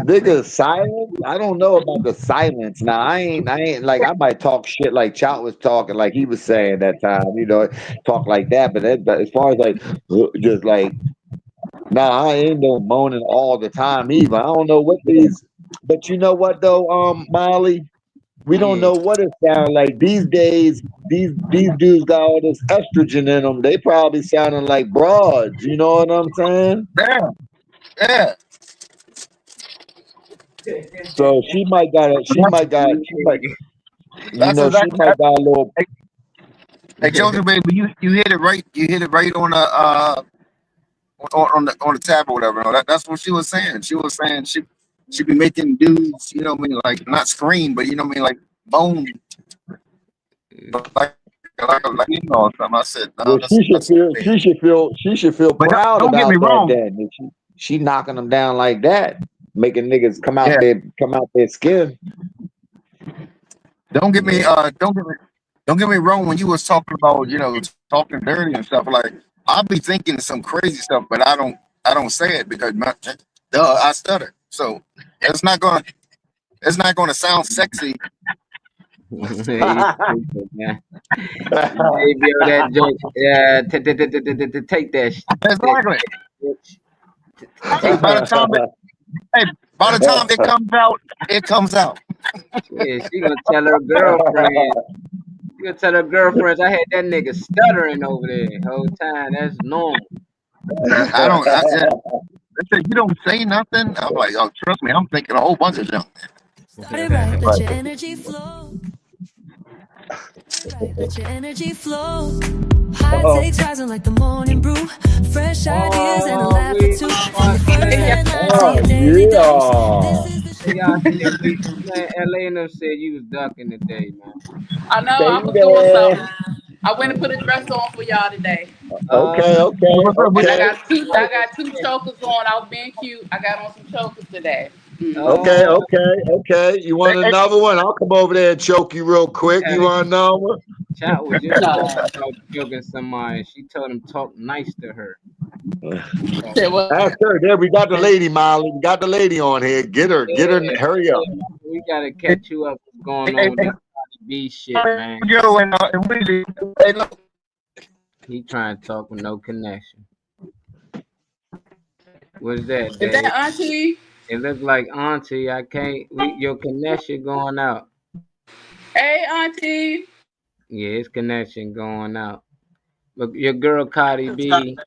nigga silence. I don't know about the silence. Now I ain't like I might talk shit like Chow was talking, like he was saying that time, talk like that. But as far as like just like nah, I ain't no moaning all the time either. I don't know what these, but you know what though, Molly, we don't yeah. know what it sounds like these days. These dudes got all this estrogen in them. They probably sounding like broads. You know what I'm saying? Yeah, yeah. So she might got a, she might, That's she exactly. might got a little. Hey, Jojo, baby, you hit it right. You hit it right on the on the tab or whatever. No, that's what she was saying. She was saying she be making dudes, what I mean, like not scream, but what I mean, like moan, like or something. I said, no, Well, that's not me. she should feel But proud don't get me about that. wrong. Then if she knocking them down like that, making niggas Yeah, come out their skin. don't get me Yeah. don't get me wrong. When you was talking about talking dirty and stuff, like I'll be thinking some crazy stuff, but I don't say it because I stutter. So it's not gonna it's not gonna sound sexy. He's stupid, man. Maybe that joke. Yeah, take that, Exactly. bitch. Hey, Take that. hey, by the time it comes out, it comes out. Yeah, she gonna tell her girlfriend. She gonna tell her girlfriends. I had that nigga stuttering over there the whole time. That's normal. I don't. Yeah. They say you don't say nothing. I'm like, oh, trust me, I'm thinking a whole bunch of junk. Started right, let your energy flow. Right, let your energy flow. High takes rising like the morning brew. Fresh ideas and a Oh, laugh or we two. From are your first here. headline to Oh your daily dose. yeah. This is the Hey, show. y'all said man, LA and them said you was ducking today, man. I know I was doing Baby. something. I went and put a dress on for y'all today, Uh, Okay, okay, What's up, and bitch? I okay. got two chokers on. I was being cute. I got on some chokers today. Okay, oh, okay. You Hey, want hey, another one? I'll come over there and choke you real you quick. You gotta want another one? chat was just talking No, about choking somebody. She told him talk nice to her. Talk said what? Ask her. There, we got the lady, Molly. We got the lady on here. Get her. Get her. yeah, Hurry up. yeah. We gotta hey, catch you up. What's going hey, on with hey, this B shit, man? Joe and Willie. Hey, look, He trying to talk with no connection. What's that, Is that Dave? Auntie? It look like Auntie. I can't. Your connection going out. Hey, Auntie. Yeah, his connection going out. But your girl Cardi B,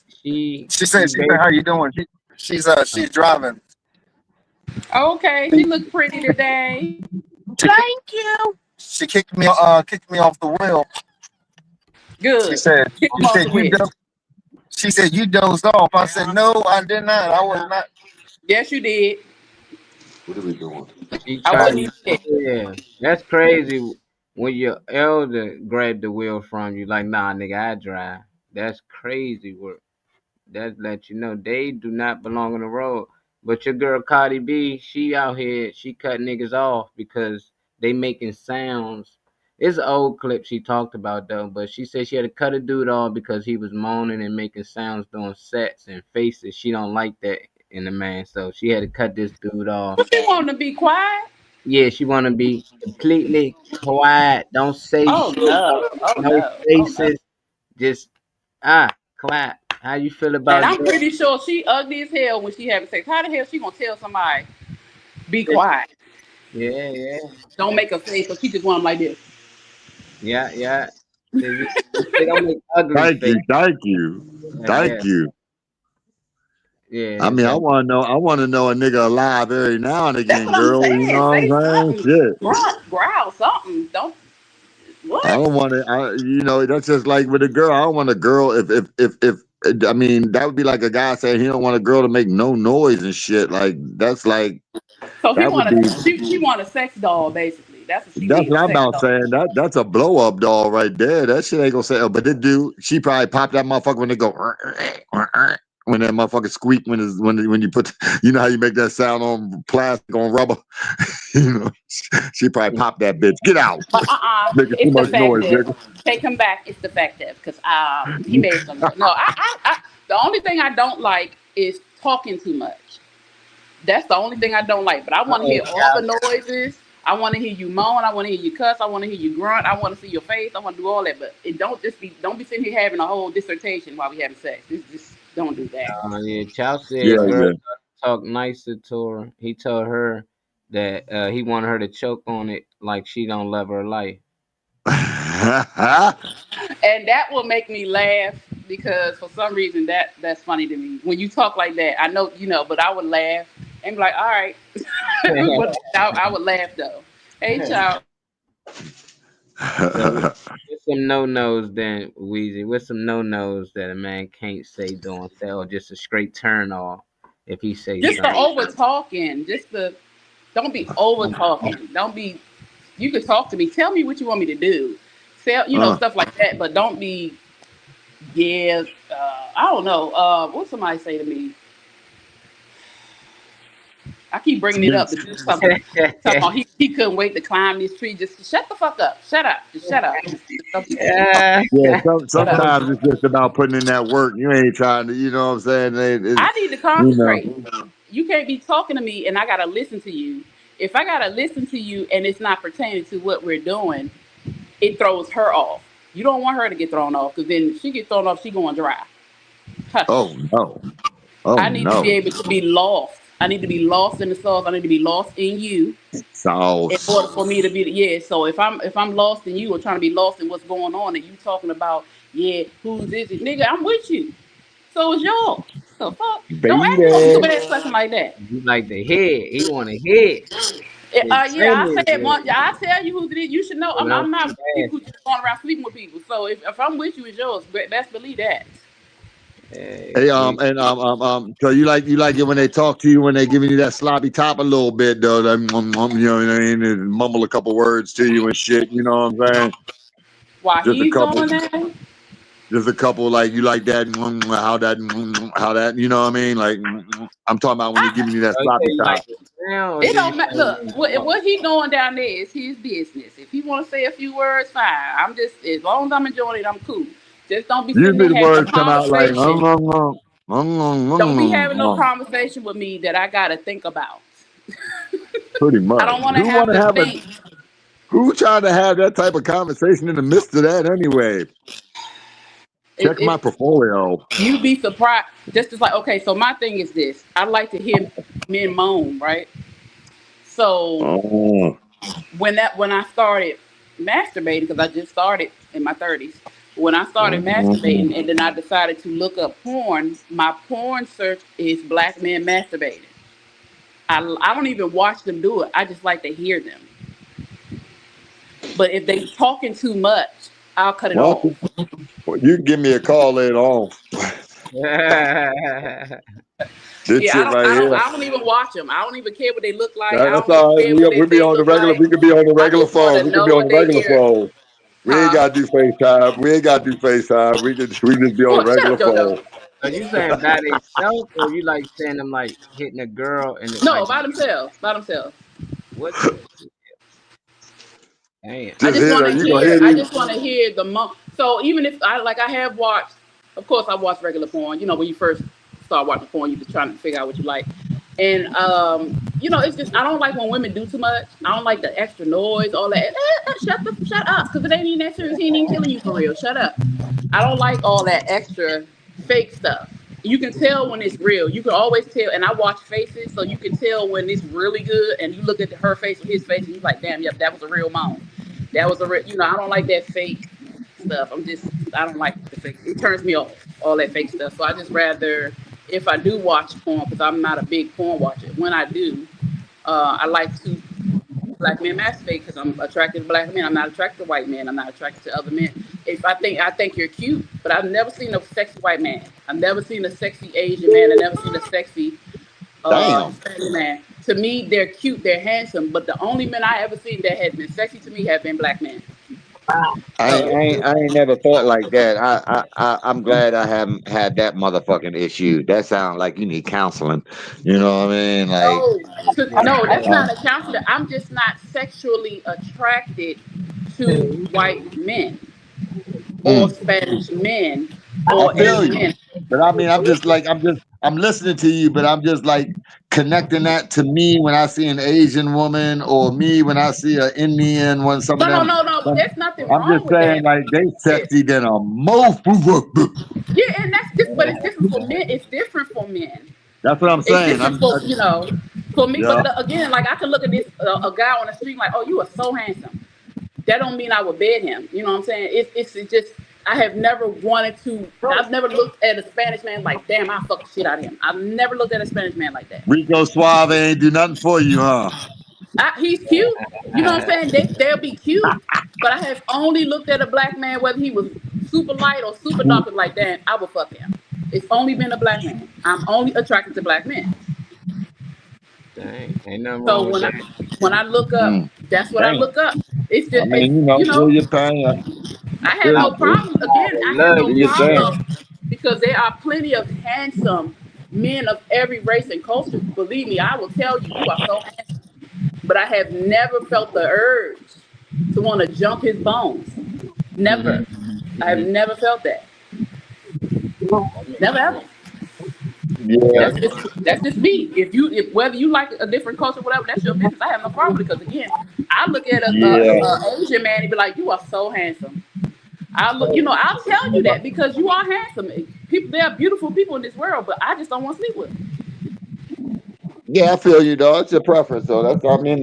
she she she said, how basically you doing? She's driving. Okay, she looked pretty today. She kicked, she kicked me off the wheel. She Good. said, Kick she them off said the you wheel. do- she said you dozed off. I said no, I did not. I was not. Yes, you did. What are we doing? she I tried wasn't to. even there. Yeah, that's crazy. When your elder grabbed the wheel from you, like nah, nigga, I drive. That's crazy work. That let you know they do not belong on the road. But your girl Cardi B, she out here, she cut niggas off because they making sounds It's an old clip she talked about though, but she said she had to cut a dude off because he was moaning and making sounds doing sets and faces. She don't like that in a man, so she had to cut this dude off. But you want to be quiet? Yeah, she want to be completely quiet. Don't say Oh shit. no! Oh No no! Oh no! faces. Just clap. How you feel And about I'm that? pretty sure she ugly as hell when she having sex. How the hell she gonna tell somebody be That- quiet? Yeah, yeah, Don't make a face, but she just want them like this. yeah, yeah. They don't make ugly Thank face. you, thank you, Yeah, thank you. I yeah. mean, I want to know a nigga alive every now and That's again, what I'm girl. You saying. know Say what I'm saying? something. Shit. Growl something. Don't I what? don't want to. You know, that's just like with a girl. I don't want a girl. If I mean, that would be like a guy saying he don't want a girl to make no noise and shit. Like that's like So he that would want be. a she want a sex doll basically. That's what she That's needs, what a I'm sex about doll. saying. That's a blow up doll right there. That shit ain't gonna say. Oh, but this dude, she probably popped that motherfucker when they go. When that motherfucker squeak when you put, you know how you make that sound on plastic on rubber. You know, she probably popped that bitch. Get out, making too It's much noise, defective. nigga. Take him back. It's defective because he made some. No, I the only thing I don't like is talking too much. That's the only thing I don't like. But I want to Uh-oh, hear all the noises. I want to hear you moan. I want to hear you cuss. I want to hear you grunt. I want to see your face. I want to do all that. But it don't be sitting here having a whole dissertation while we having sex. Just don't do that. yeah, Chow Yeah, said girl yeah. talk nicer to her. He told her that he wanted her to choke on it like she don't love her life. And that will make me laugh because for some reason that's funny to me. When you talk like that, I know but I would laugh and be like, all right. But I would laugh though. Hey, child. So with some no nos then, Weezy. With some no nos that a man can't say during sex, or just a straight turn off if he say Just the something. over talking. Don't be over talking. Don't be. You can talk to me. Tell me what you want me to do. Say stuff like that. But don't be. Yeah. I don't know. What somebody say to me? I keep bringing it up, but just talking about he couldn't wait to climb this tree. Just shut the fuck up. Shut up. Just shut up. Yeah. Yeah, Shut up. sometimes it's just about putting in that work. You ain't trying to, you know what I'm saying? I need to You know, concentrate. You can't be talking to me and I gotta listen to you. If I gotta listen to you and it's not pertaining to what we're doing, it throws her off. You don't want her to get thrown off because then if she get thrown off, she going dry. Hush. oh no, oh I need to be no, able to be lost. I need to be lost in the sauce. I need to be lost in you in sauce. order for me to be so if I'm lost in you or trying to be lost in what's going on and you talking about who's is it, nigga, I'm with you, so is yours. The fuck, don't ask no Baby. stupid ass question like that. You like the head. He want to hit. Yeah, I said one. Yeah, I tell you who it is. You should know. I'm not with people who just going around sleeping with people. So if I'm with you, it's yours. Best believe that. Hey, so you like it when they talk to you when they giving you that sloppy top a little bit though, that, you know what I mean, and mumble a couple words to you and shit. You know what I'm saying? While Just a he's couple. doing that, There's a couple like you like that, how that, you know what I mean? Like I'm talking about when they're giving you that So you sloppy say you like top. the sound, or it do you don't say matter. Look, what he doing down there is his business. If he want to say a few words, fine. I'm just as long as I'm enjoying it, I'm cool. Just don't be sitting Usually there the having a words come out like conversation. Don't be having no conversation with me that I gotta think about. pretty I much. don't want to have to think. Who trying to have that type of conversation in the midst of that anyway? Check my portfolio. You'd be surprised. Just as like, okay, so my thing is this. I like to hear men moan, right? So when I started masturbating, because I just started in my 30s, when I started masturbating and then I decided to look up porn, my porn search is black men masturbating. I don't even watch them do it. I just like to hear them. But if they talking too much, I'll cut it off. You can give me a call later on. This shit right here. I don't even watch them. I don't even care what they look like. I That's don't all even right. care what We their be face on the look regular. like. We could be on the I regular just want phone. to We could know be on what the they regular hear. phone. We ain't gotta do FaceTime. We ain't gotta do FaceTime. We just be on the Shut regular up, JoJo. phone. Are you saying by themselves, or you like saying them like hitting a girl and it No, like by themselves. By themselves. what? Damn. I Just just hear want that. to You gonna hear. hear I these? just want to hear the So even if I have watched, of course I watched regular porn. You know, when you first start watching porn, you're just trying to figure out what you like. And you know, it's just I don't like when women do too much. I don't like the extra noise, all that. Shut up, because it ain't even that serious. He ain't even killing you for real. Shut up. I don't like all that extra fake stuff. You can tell when it's real. You can always tell. And I watch faces, so you can tell when it's really good. And you look at her face or his face, and you're like, damn, yep, that was a real moment. That was a real. You know, I don't like that fake stuff. I don't like the fake. It turns me off, all that fake stuff. So I just rather, if I do watch porn, because I'm not a big porn watcher. When I do, I like to black men masturbate because I'm attracted to black men. I'm not attracted to white men. I'm not attracted to other men. If I think you're cute, but I've never seen a sexy white man. I've never seen a sexy Asian man. I've never seen a sexy Damn. Hispanic man. To me, they're cute, they're handsome, but the only men I ever seen that had been sexy to me have been black men. I ain't never thought like that. I'm glad I haven't had that motherfucking issue. That sounds like you need counseling. You know what I mean? Like, No, that's not a counselor. I'm just not sexually attracted to white men or Spanish men I or feel Asian you. men. But I mean, I'm listening to you, but I'm just like connecting that to me when I see an Asian woman or me when I see an Indian one, some of them. No. There's nothing I'm wrong just with saying, that. like, they sexy than a motherfucker. Yeah, and that's just, but it's different for men. It's different for men. That's what I'm It's saying. different for for me. Yeah. But again, like I could look at this a guy on the street like, oh, you are so handsome. That don't mean I would bed him. You know what I'm saying? It's just I have never wanted to. I've never looked at a Spanish man like, damn, I fuck the shit out of him. I've never looked at a Spanish man like that. Rico Suave ain't do nothing for you, huh? He's cute. You know what I'm saying? They'll be cute. But I have only looked at a black man, whether he was super light or super dark, and like, damn, I would fuck him. It's only been a black man. I'm only attracted to black men. Dang, ain't nothing So wrong with that. when I look up, that's what I Damn. look up. It's just I mean, do your thing. I have no problem. Again, I have Love no your thing. problem because there are plenty of handsome men of every race and culture. Believe me, I will tell you, you are so handsome. But I have never felt the urge to want to jump his bones. Never. I've never felt that. Never ever. Yeah. That's just me. If whether you like a different culture, whatever, that's your business. I have no problem because again, I look at a Asian man and be like, you are so handsome. I'll tell you that because you are handsome. People, there are beautiful people in this world, but I just don't want to sleep with them. Yeah, I feel you, dog. It's your preference, though. There's nothing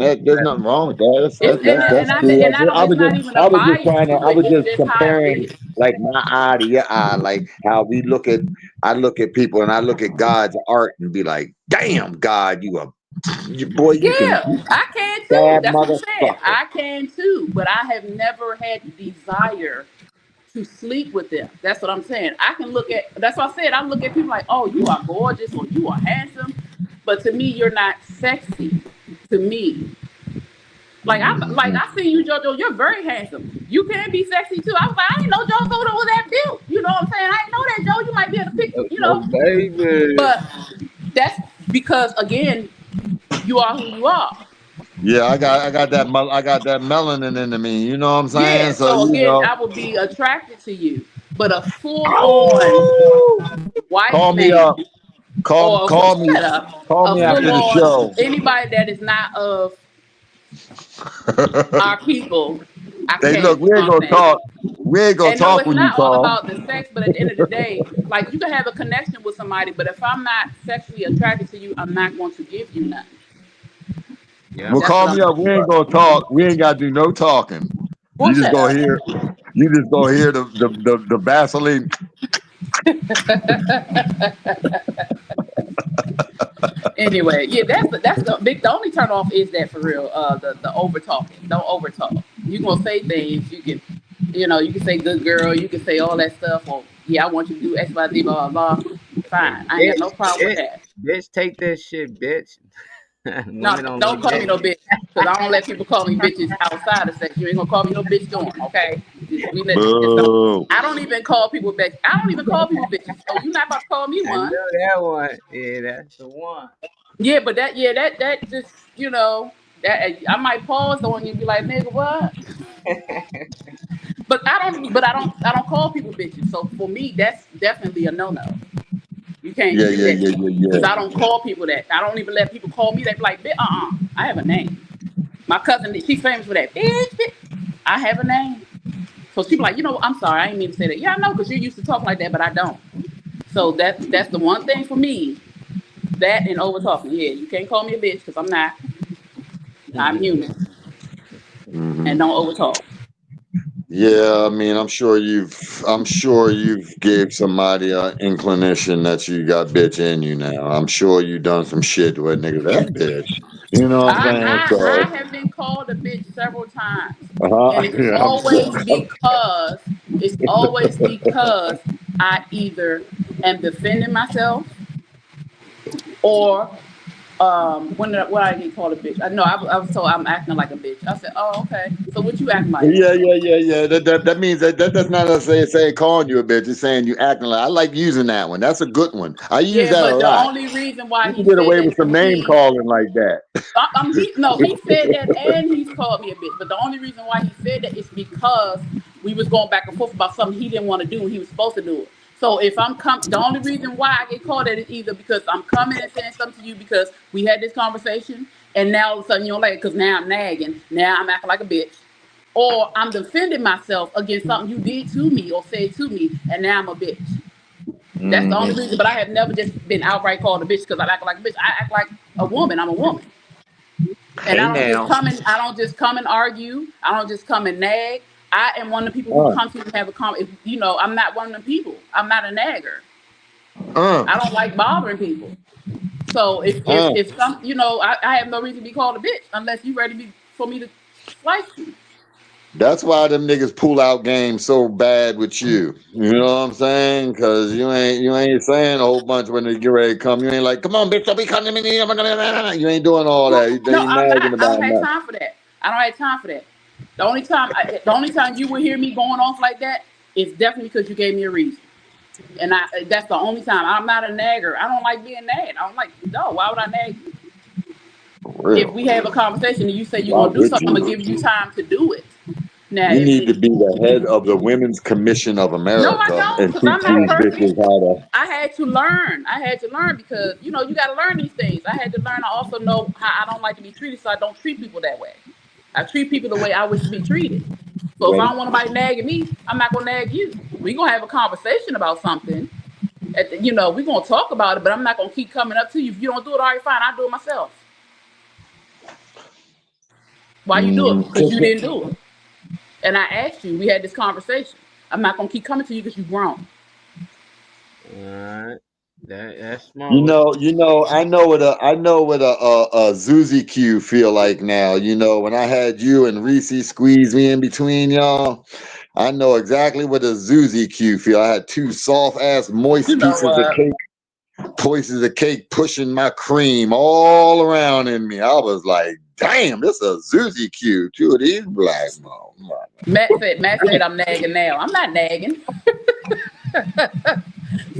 wrong with that. That's cool. It's not even a bias to it. I was It's just just how it comparing is. like my eye to your eye, like how I look at people and I look at God's art and be like, damn, God, you can I can too. bad That's what I'm saying. motherfucker. I can too, but I have never had the desire to sleep with them. That's what I'm saying. That's what I said. I look at people like, oh, you are gorgeous or you are handsome. But to me, you're not sexy. To me. I see you, JoJo, you're very handsome. You can be sexy too. I was like, I didn't know JoJo was that built. You know what I'm saying? I didn't know that, Joe. You might be able to pick, Baby. But that's because again, you are who you are. Yeah, I got that melanin into me. You know what I'm saying? Yeah, so again, I would be attracted to you. But a full-on white Call me man, up. Call me. shut up. Call me after the show. Anybody that is not of our people, I Hey, can't. look, we ain't gonna talk. We ain't gonna talk when you It's not all call. about the sex, but at the end of the day, like you can have a connection with somebody, but if I'm not sexually attracted to you, I'm not going to give you nothing. Yeah. Well, call me up. We ain't gonna talk. We ain't gotta do no talking. You just gonna hear the Vaseline. Anyway, yeah, that's the only turn off is that for real. The over talking. Don't over talk. You gonna say things. You can, you can say good girl. You can say all that stuff. Or yeah, I want you to do X, Y, Z, blah blah blah. Fine, I ain't got no problem with that. Bitch, take that shit, bitch. No, don't call me no bitch, because I don't let people call me bitches outside of sex. You ain't gonna call me no bitch doing, okay? I don't even call people bitches. I don't even call people bitches. So you're not about to call me one. I know that one. Yeah, that's the one. Yeah, but that just, that I might pause on you and be like, nigga, what? But I don't call people bitches. So for me, that's definitely a no. You can't Yeah, do yeah, that yeah, to me yeah, because yeah. I don't call people that. I don't even let people call me that. Like, I have a name. My cousin, she's famous for that. Bitch. I have a name. So she be like, I'm sorry, I didn't mean to say that. Yeah, I know, because you're used to talking like that, but I don't. So that's the one thing for me. That and over talking. Yeah, you can't call me a bitch because I'm not. I'm human. And don't over talk. Yeah, I mean, I'm sure you've gave somebody an inclination that you got bitch in you now. I'm sure you done some shit with nigga that bitch. You know what I'm saying? I have been called a bitch several times, and it's Yeah, I'm always sure. because I either am defending myself or when I get called a bitch. I know I was told I'm acting like a bitch. I said, oh, okay. So what you acting like? Yeah. That means that does not say calling you a bitch. It's saying you acting like. I like using that one. That's a good one. I use Yeah, that a but the lot. only reason why You can he get said away that with to some name me, calling like that. he said that and he's called me a bitch. But the only reason why he said that is because we was going back and forth about something he didn't want to do and he was supposed to do it. So if the only reason why I get called that is either because I'm coming and saying something to you because we had this conversation and now all of a sudden you don't like it because now I'm nagging, now I'm acting like a bitch. Or I'm defending myself against something you did to me or said to me, and now I'm a bitch. That's the only reason. But I have never just been outright called a bitch because I act like a bitch. I act like a woman. I'm a woman, and Hey now. I don't just come and argue. I don't just come and nag. I am one of the people who comes to have a comment. I'm not one of the people. I'm not a nagger. I don't like bothering people. So if some, I have no reason to be called a bitch unless you ready for me to slice you. That's why them niggas pull out game so bad with you. You know what I'm saying? Cause you ain't saying a whole bunch when they get ready to come. You ain't like, come on, bitch, don't be coming to me. You ain't doing all that. They No, ain't I'm not. nagging I don't about have nothing. time for that. I don't have time for that. The only time you will hear me going off like that is definitely because you gave me a reason. And that's the only time. I'm not a nagger. I don't like being nagged. I don't like, no, why would I nag you? For If real. we have a conversation and you say you're Why going to do would something, I'm going to you? give you time to do it. Now, You need to be the head of the Women's Commission of no, I America don't, and because teach I'm not these perfect. bitches how to. I had to learn because, you got to learn these things. I had to learn. I also know how I don't like to be treated, so I don't treat people that way. I treat people the way I wish to be treated. So if I Ready? don't want nobody nagging me, I'm not going to nag you. We're going to have a conversation about something. We're going to talk about it, but I'm not going to keep coming up to you. If you don't do it, all right, fine. I'll do it myself. Why you do it? Because you didn't do it. And I asked you. We had this conversation. I'm not going to keep coming to you because you've grown. All right. That's You smart. know, I know what a Zuzi Q feel like now. When I had you and Reese squeeze me in between y'all, I know exactly what a Zuzi Q feel. I had two soft ass moist You know what? pieces of cake pushing my cream all around in me. I was like, damn, this is a Zuzi Q. Two of these black mom. Matt said I'm nagging now. I'm not nagging.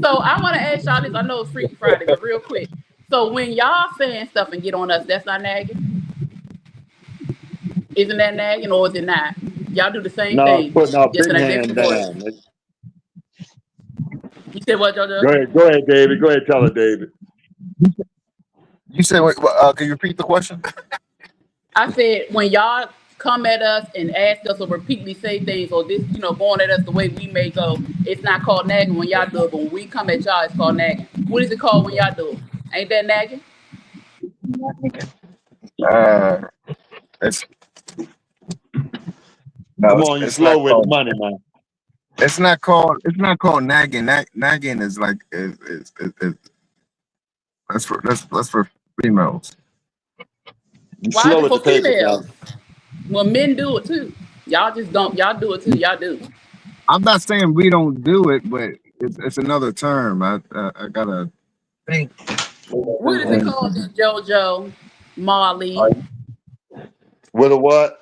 So I want to ask y'all this. I know it's Freaky Friday, but real quick. So when y'all saying stuff and get on us, that's not nagging? Isn't that nagging or is it not? Y'all do the same No, thing, putting our just big in a hand different voice. down. You said what, JoJo? Go ahead, David. Go ahead, tell it, David. You said, can you repeat the question? I said when y'all come at us and ask us or repeatedly say things or this, going at us the way we may go, it's not called nagging when y'all do it. But when we come at y'all, it's called nagging. What is it called when y'all do it? Ain't that nagging? Uh, it's no, Come it's, on, you it's slow not with the called. money, man. It's not called nagging. Nagging is like that's for females. You Why is slow it with for the paper, females? man. Well, men do it too. Y'all just don't. Y'all do it too. Y'all do. I'm not saying we don't do it, but it's another term. I gotta think. What is it called then, JoJo, Marley? With a what?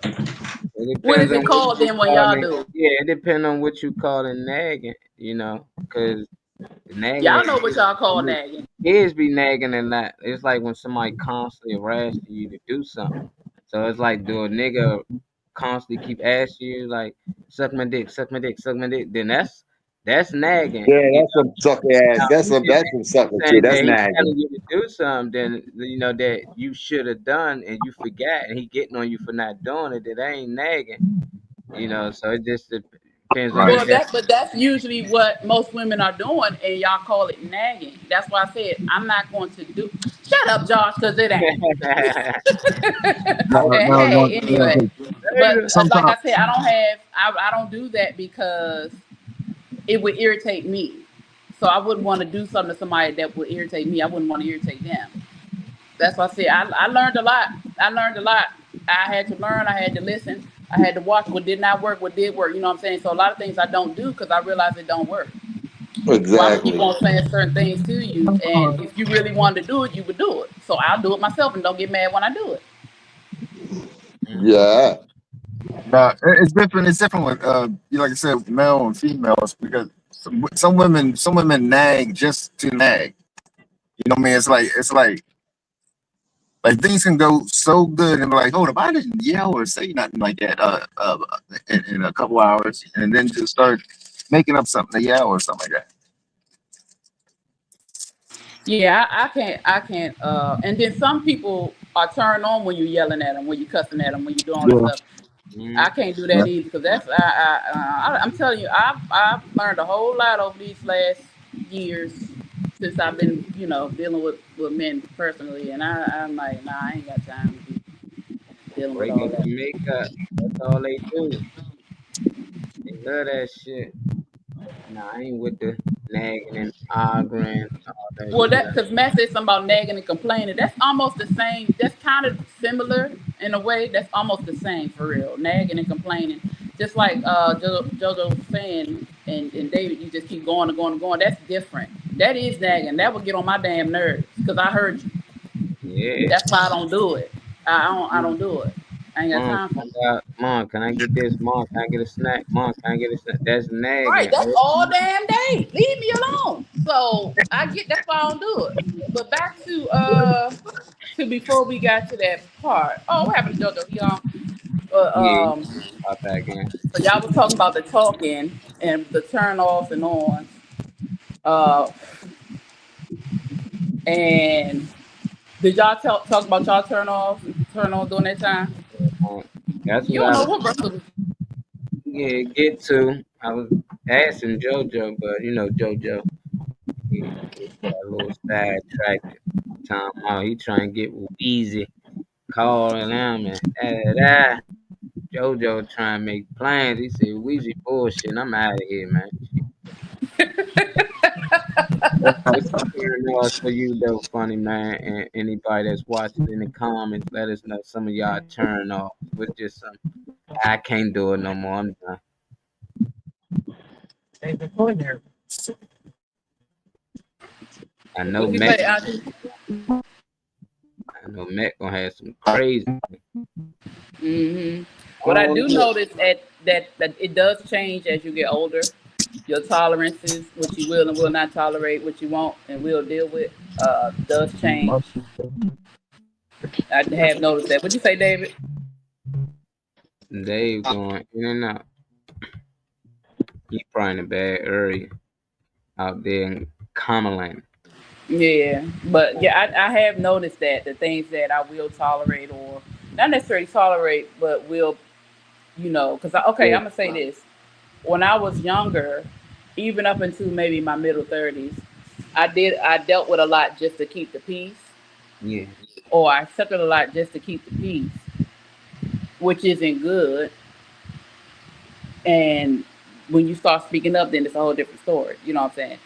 It What depends is on it what called you then when call y'all it. do it? Yeah, it depends on what you call it nagging, because nagging Y'all know what y'all call is nagging. kids be nagging and that. It's like when somebody constantly harassing you to do something. So it's like, do a nigga constantly keep asking you like, suck my dick, suck my dick, suck my dick, then that's nagging. Yeah, You that's some sucker ass. know, That's some sucker shit. saying That's that he's nagging. telling you to do something, then that you should have done and you forgot, and he getting on you for not doing it. That ain't nagging. So it just depends on Right. your Well, but that's usually what most women are doing, and y'all call it nagging. That's why I said I'm not going to do. Shut up, Josh, because it ain't. definition. No, And no, no, hey, no. anyway, but like Sometimes, I said, I don't do that because it would irritate me. So I wouldn't want to do something to somebody that would irritate me. I wouldn't want to irritate them. That's why I said I learned a lot. I learned a lot. I had to learn. I had to listen. I had to watch what did not work, what did work. You know what I'm saying? So a lot of things I don't do because I realize it don't work. So I would keep Exactly. on saying certain things to you, and if you really wanted to do it, you would do it. So I'll do it myself, and don't get mad when I do it. Yeah. no, it's different. It's different with like I said, male and females because some women nag just to nag. You know what I mean? It's like things can go so good and be like, hold up, I didn't yell or say nothing like that in a couple hours, and then just start making up something to yell or something like that. Yeah, I can't. I can't. And then some people are turned on when you're yelling at them, when you're cussing at them, when you're doing all this Yeah. stuff. Mhm. I can't do Yeah. that either because I'm telling you, I've learned a whole lot over these last years since I've been dealing with men personally, and I'm like, nah, I ain't got time to be dealing with Break all up that. the makeup. That's all they do. They love that shit. Nah, I ain't with the nagging and arguing and all that Well, shit. that because Matt said something about nagging and complaining. That's almost the same. That's kind of similar in a way. That's almost the same for real. Nagging and complaining, just like JoJo was saying, and David, you just keep going and going and going. That's different. That is nagging. That would get on my damn nerves because I heard you. Yeah. That's why I don't do it. I don't do it. I ain't got Mom, time for it. Mom, can I get this? Mom, can I get a snack? Mom, can I get a snack? That's Right, nagging. that's all damn day. Leave me alone. So I get that's why I don't do it. But back to before we got to that part. Oh, what happened to JoJo? Y'all Yeah, pop back in. so y'all was talking about the talking and the turn offs and ons. Uh and did y'all talk about y'all turn offs and turn on during that time? Um, that's You what don't I know was what brother get to. I was asking JoJo, but JoJo, he got a little sidetracked. Time out, he trying to get Weezy calling him and da. JoJo trying to make plans. He said Weezy bullshit. I'm out of here, man. What's the turn off for you though, funny man? And anybody that's watching in the comments, let us know some of y'all turn off. With just some, I can't do it no more. I'm done. I know what you Mac. say, Auntie? I know Mac gonna have some crazy. Hmm. I What I don't do know. notice that it does change as you get older. Your tolerances, what you will and will not tolerate, what you won't and will deal with, does change. I have noticed that. What you say, David? Dave going in and out. He probably in a bad area out there in Cumberland. Yeah, but yeah, I have noticed that the things that I will tolerate or not necessarily tolerate, but will, because okay, Yeah. I'm gonna say this. When I was younger, even up into maybe my middle 30s, I dealt with a lot just to keep the peace, Yeah. or I accepted a lot just to keep the peace, which isn't good. And when you start speaking up, then it's a whole different story. You know what I'm saying?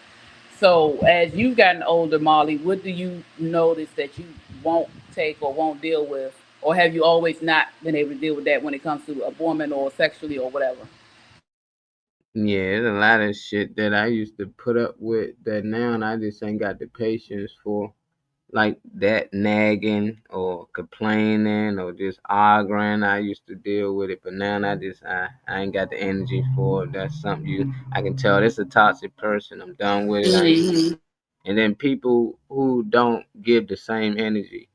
So as you've gotten older, Molly, what do you notice that you won't take or won't deal with, or have you always not been able to deal with that when it comes to a woman or sexually or whatever? Yeah, there's a lot of shit that I used to put up with that now I just ain't got the patience for. Like that nagging or complaining or just arguing. I used to deal with it, but now I ain't got the energy for it. That's something I can tell this a toxic person. I'm done with it. I ain't. Hmm. And then people who don't give the same energy,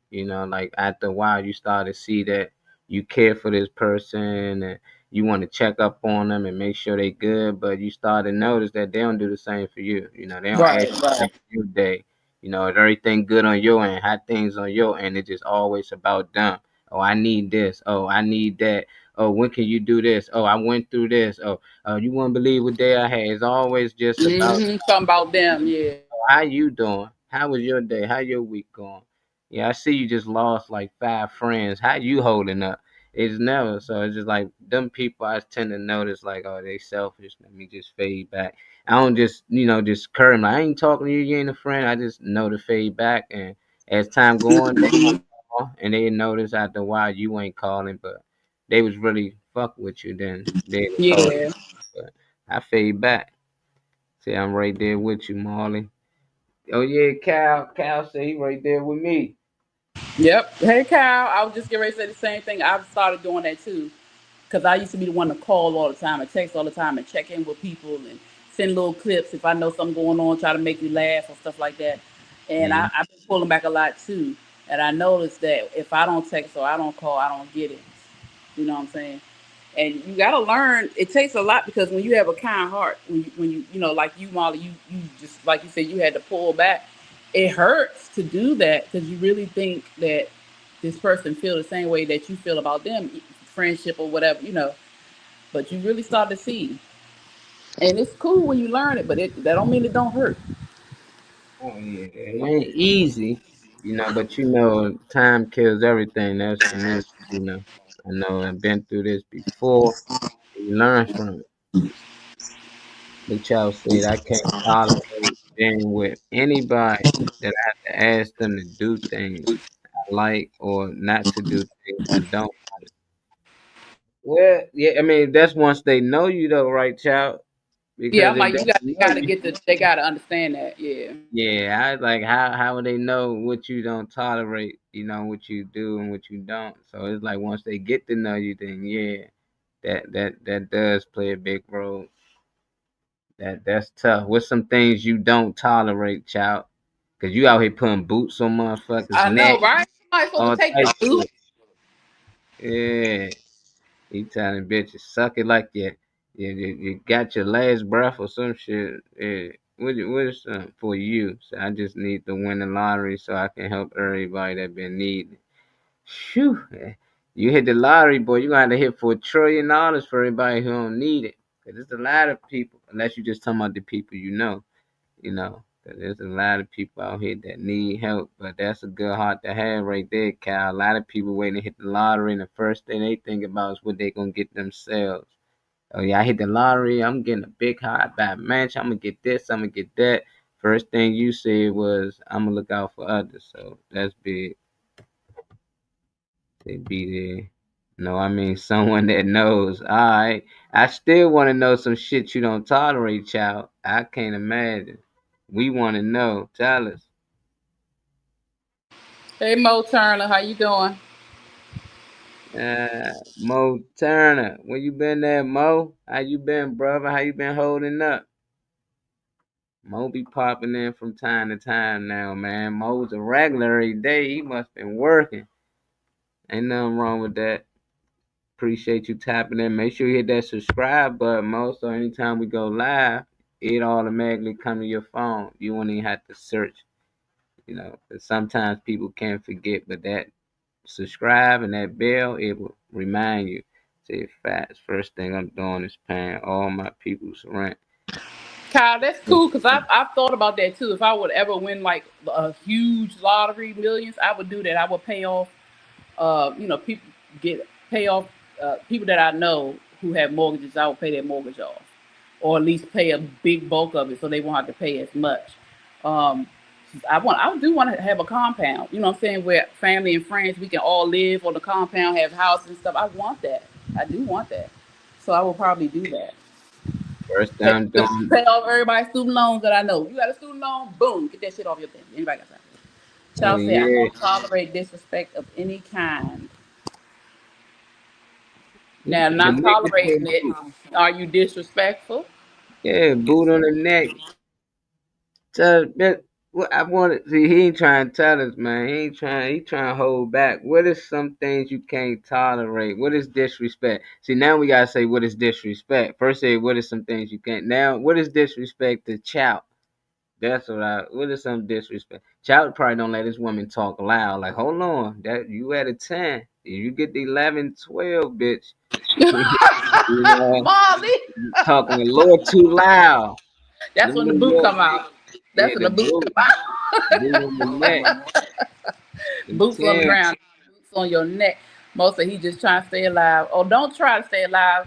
like after a while you start to see that you care for this person and you want to check up on them and make sure they good, but you start to notice that they don't do the same for you. You know, they don't Right, ask you right. about your day. You know, is everything good on your end? How things on your end? It's just always about them. Oh, I need this. Oh, I need that. Oh, when can you do this? Oh, I went through this. Oh, you wouldn't believe what day I had. It's always just about Something about them, yeah. how you doing? How was your day? How your week going? Yeah, I see you just lost like 5 friends. How you holding up? It's never so. It's just like them people. I tend to notice like, oh, they selfish. Let me just fade back. I don't just just curry 'em, like, I ain't talking to you. You ain't a friend. I just know to fade back. And as time going, they gonna call, and they notice after a while you ain't calling, but they was really fuck with you. Then they call you. Yeah. But I fade back. See, I'm right there with you, Marley. Oh yeah, Cal. Cal say he right there with me. Yep. Hey, Kyle. I was just getting ready to say the same thing. I've started doing that too. Because I used to be the one to call all the time and text all the time and check in with people and send little clips if I know something going on, try to make you laugh or stuff like that. And Mm. I've been pulling back a lot too. And I noticed that if I don't text or I don't call, I don't get it. You know what I'm saying? And you gotta learn. It takes a lot because when you have a kind heart, when you like you, Molly, you just like you said, you had to pull back. It hurts to do that because you really think that this person feel the same way that you feel about them, friendship or whatever, But you really start to see, and it's cool when you learn it, but that don't mean it don't hurt. Oh yeah, it ain't easy, but time kills everything. That's for me. I know I've been through this before. And you learn from it. The child said I can't tolerate being with anybody that I have to ask them to do things I like or not to do things I don't. Well, yeah, I mean that's once they know you though, right, child? Yeah, Because I'm if like they you got, don't they know got to you, get the, they got to understand that. Yeah. yeah, I like how would they know what you don't tolerate, what you do and what you don't. So it's like once they get to know you, then yeah, that does play a big role. That's tough. What's some things you don't tolerate, child? Cause you out here putting boots on motherfuckers' I neck, know, right? Somebody's supposed all to take type the of boot. shit. Yeah. He telling bitches suck it like you got your last breath or some shit. Yeah. What is for you? So I just need to win the lottery so I can help everybody that been needing. Phew. You hit the lottery, boy. You gonna have to hit for $1 trillion for everybody who don't need it. Cause there's a lot of people, unless you just talking about the people you know. 'Cause there's a lot of people out here that need help, but that's a good heart to have right there, Cal. A lot of people waiting to hit the lottery, and the first thing they think about is what they gonna get themselves. Oh yeah, I hit the lottery. I'm getting a big hot bad mansion. I'm gonna get this. I'm gonna get that. First thing you said was, I'm gonna look out for others. So that's big. They be there. No, I mean someone that knows. All right. I still want to know some shit you don't tolerate, child. I can't imagine. We want to know. Tell us. Hey, Mo Turner, how you doing? Mo Turner, where you been at, Mo? How you been, brother? How you been holding up? Mo be popping in from time to time now, man. Mo's a regular every day. He must been working. Ain't nothing wrong with that. Appreciate you tapping in. Make sure you hit that subscribe button, Mo, so anytime we go live, it automatically come to your phone. You won't even have to search, 'cause sometimes people can't forget, but that subscribe and that bell, it will remind you. Say fast. First thing I'm doing is paying all my people's rent. Kyle, that's cool because I've thought about that too. If I would ever win like a huge lottery, millions, I would do that. I would pay off, people pay off people that I know who have mortgages. I would pay their mortgage off, or at least pay a big bulk of it so they won't have to pay as much. Um, I do want to have a compound. You know what I'm saying? Where family and friends we can all live on the compound, have houses and stuff. I want that. I do want that. So I will probably do that. First thing I'm doing, Pay off everybody's student loans that I know. You got a student loan, boom, get that shit off your thing. Anybody got that? oh Child said, I yeah, don't tolerate disrespect of any kind. Now, the not nigga tolerating said it, boot. are you disrespectful? Yeah, boot on the neck. Tell, Well, I wanted see. He ain't trying to tell us, man. He trying to hold back. What is some things you can't tolerate? What is disrespect? See, now we gotta say what is disrespect. First, say what is some things you can't. Now, what is disrespect to Chow? That's what I. What is some disrespect? Chow probably don't let his woman talk loud. Like, hold on, that you at a 10. If you get the 11, 12, bitch. You know, Molly. talking a little too loud. That's Them when the New boot York, come out. yeah, That's when the the boot boot, come out. boot on the neck. Them Boots on the 10. ground, boots on your neck. Most of he just trying to stay alive. Oh, don't try to stay alive.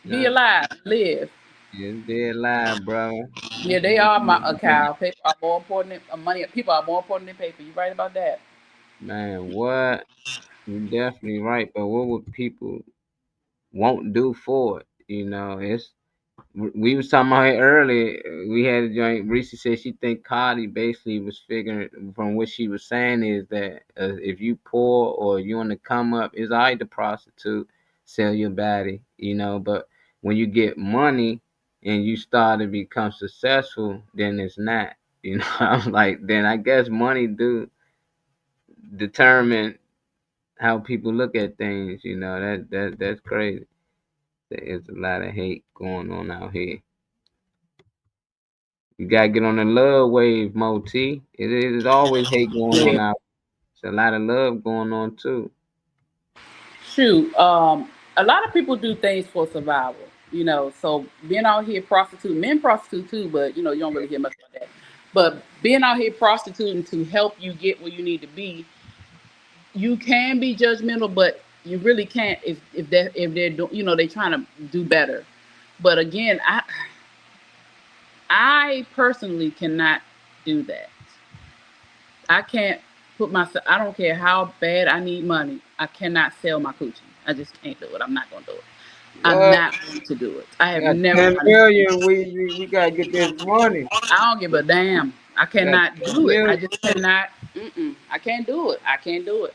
Be Nah, alive. Live. it's dead live, bro. Yeah, they are my cow. Paper are more important than money. People are more important than paper. You right about that? Man, what? You're definitely right, but what would people won't do for it? You know, it's we was talking about it earlier. We had a joint. Reese said she think Cardi basically was figuring from what she was saying is that if you poor or you on the come up, it's all right to prostitute, sell your body, you know. But when you get money and you start to become successful, then it's not. You know, I'm like, then I guess money do determine how people look at things. You know, that's crazy. There's a lot of hate going on out here. You gotta get on the love wave, Moti. It is always hate going on Yeah. out. There's a lot of love going on too. Shoot. A lot of people do things for survival. So being out here prostituting, men prostitute too, but you don't really hear much about that. But being out here prostituting to help you get where you need to be, you can be judgmental, but you really can't if they're doing, they trying to do better. But again, I personally cannot do that. I can't put myself. I don't care how bad I need money. I cannot sell my coochie. I just can't do it. I'm not gonna do it. I'm What? not going to do it. I have We got never 10 done it. million. We gotta get this money. I don't give a damn. I We got cannot 10 do it. I million. just cannot. I can't do it. I can't do it.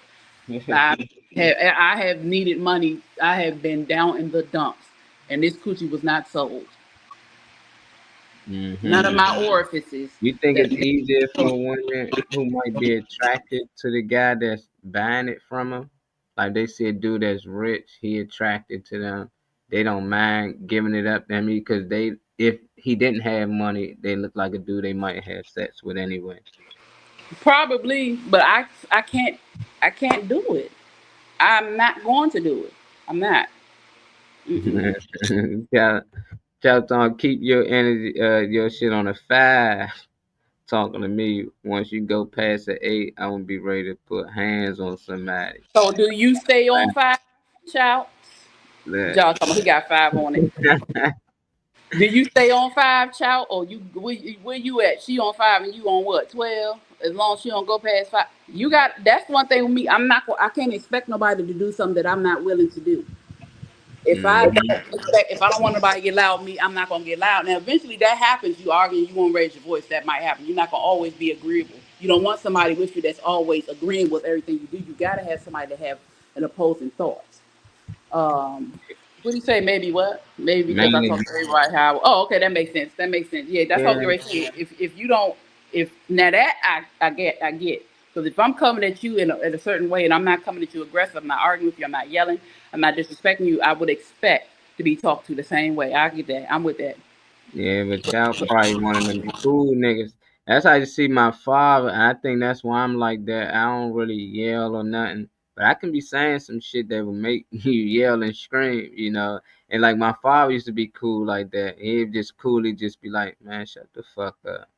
I have needed money. I have been down in the dumps, and this coochie was not sold. None of Hmm. my orifices. You think That it's easier for women who might be attracted to the guy that's buying it from him? Like they see a dude that's rich, he attracted to them. They don't mind giving it up to him because if he didn't have money, they look like a dude they might have sex with anyway. probably, but I can't do it. I'm not going to do it. I'm not. Mm-mm. tell, tell Tom keep your energy, your shit on a 5. Talking to me, once you go past the 8, I'm gonna be ready to put hands on somebody. So do you stay on five, child? Look. Y'all talking about he got five on it. Do you stay on five, child, or where you at? She on five and you on what? 12? As long as she don't go past five, you got. That's one thing with me. I can't expect nobody to do something that I'm not willing to do. Mhm. If I don't want nobody to get loud with me, I'm not gonna get loud. Now, eventually that happens. You argue, you won't raise your voice. That might happen. You're not gonna always be agreeable. You don't want somebody with you that's always agreeing with everything you do. You gotta have somebody to have an opposing thought. What do you say? Maybe what? Maybe because I Mainly, talk to everybody how. Oh, okay, that makes sense. That makes sense. Yeah, that's what yeah, you're right. If you don't, if now that I get. Because if I'm coming at you in a certain way and I'm not coming at you aggressive, I'm not arguing with you, I'm not yelling, I'm not disrespecting you, I would expect to be talked to the same way. I get that. I'm with that. yeah, but y'all probably one of them cool niggas. That's how you see my father, and I think that's why I'm like that. I don't really yell or nothing, but I can be saying some shit that will make you yell and scream, you know. And like my father used to be cool like that. He'd just coolly just be like, "Man, shut the fuck up."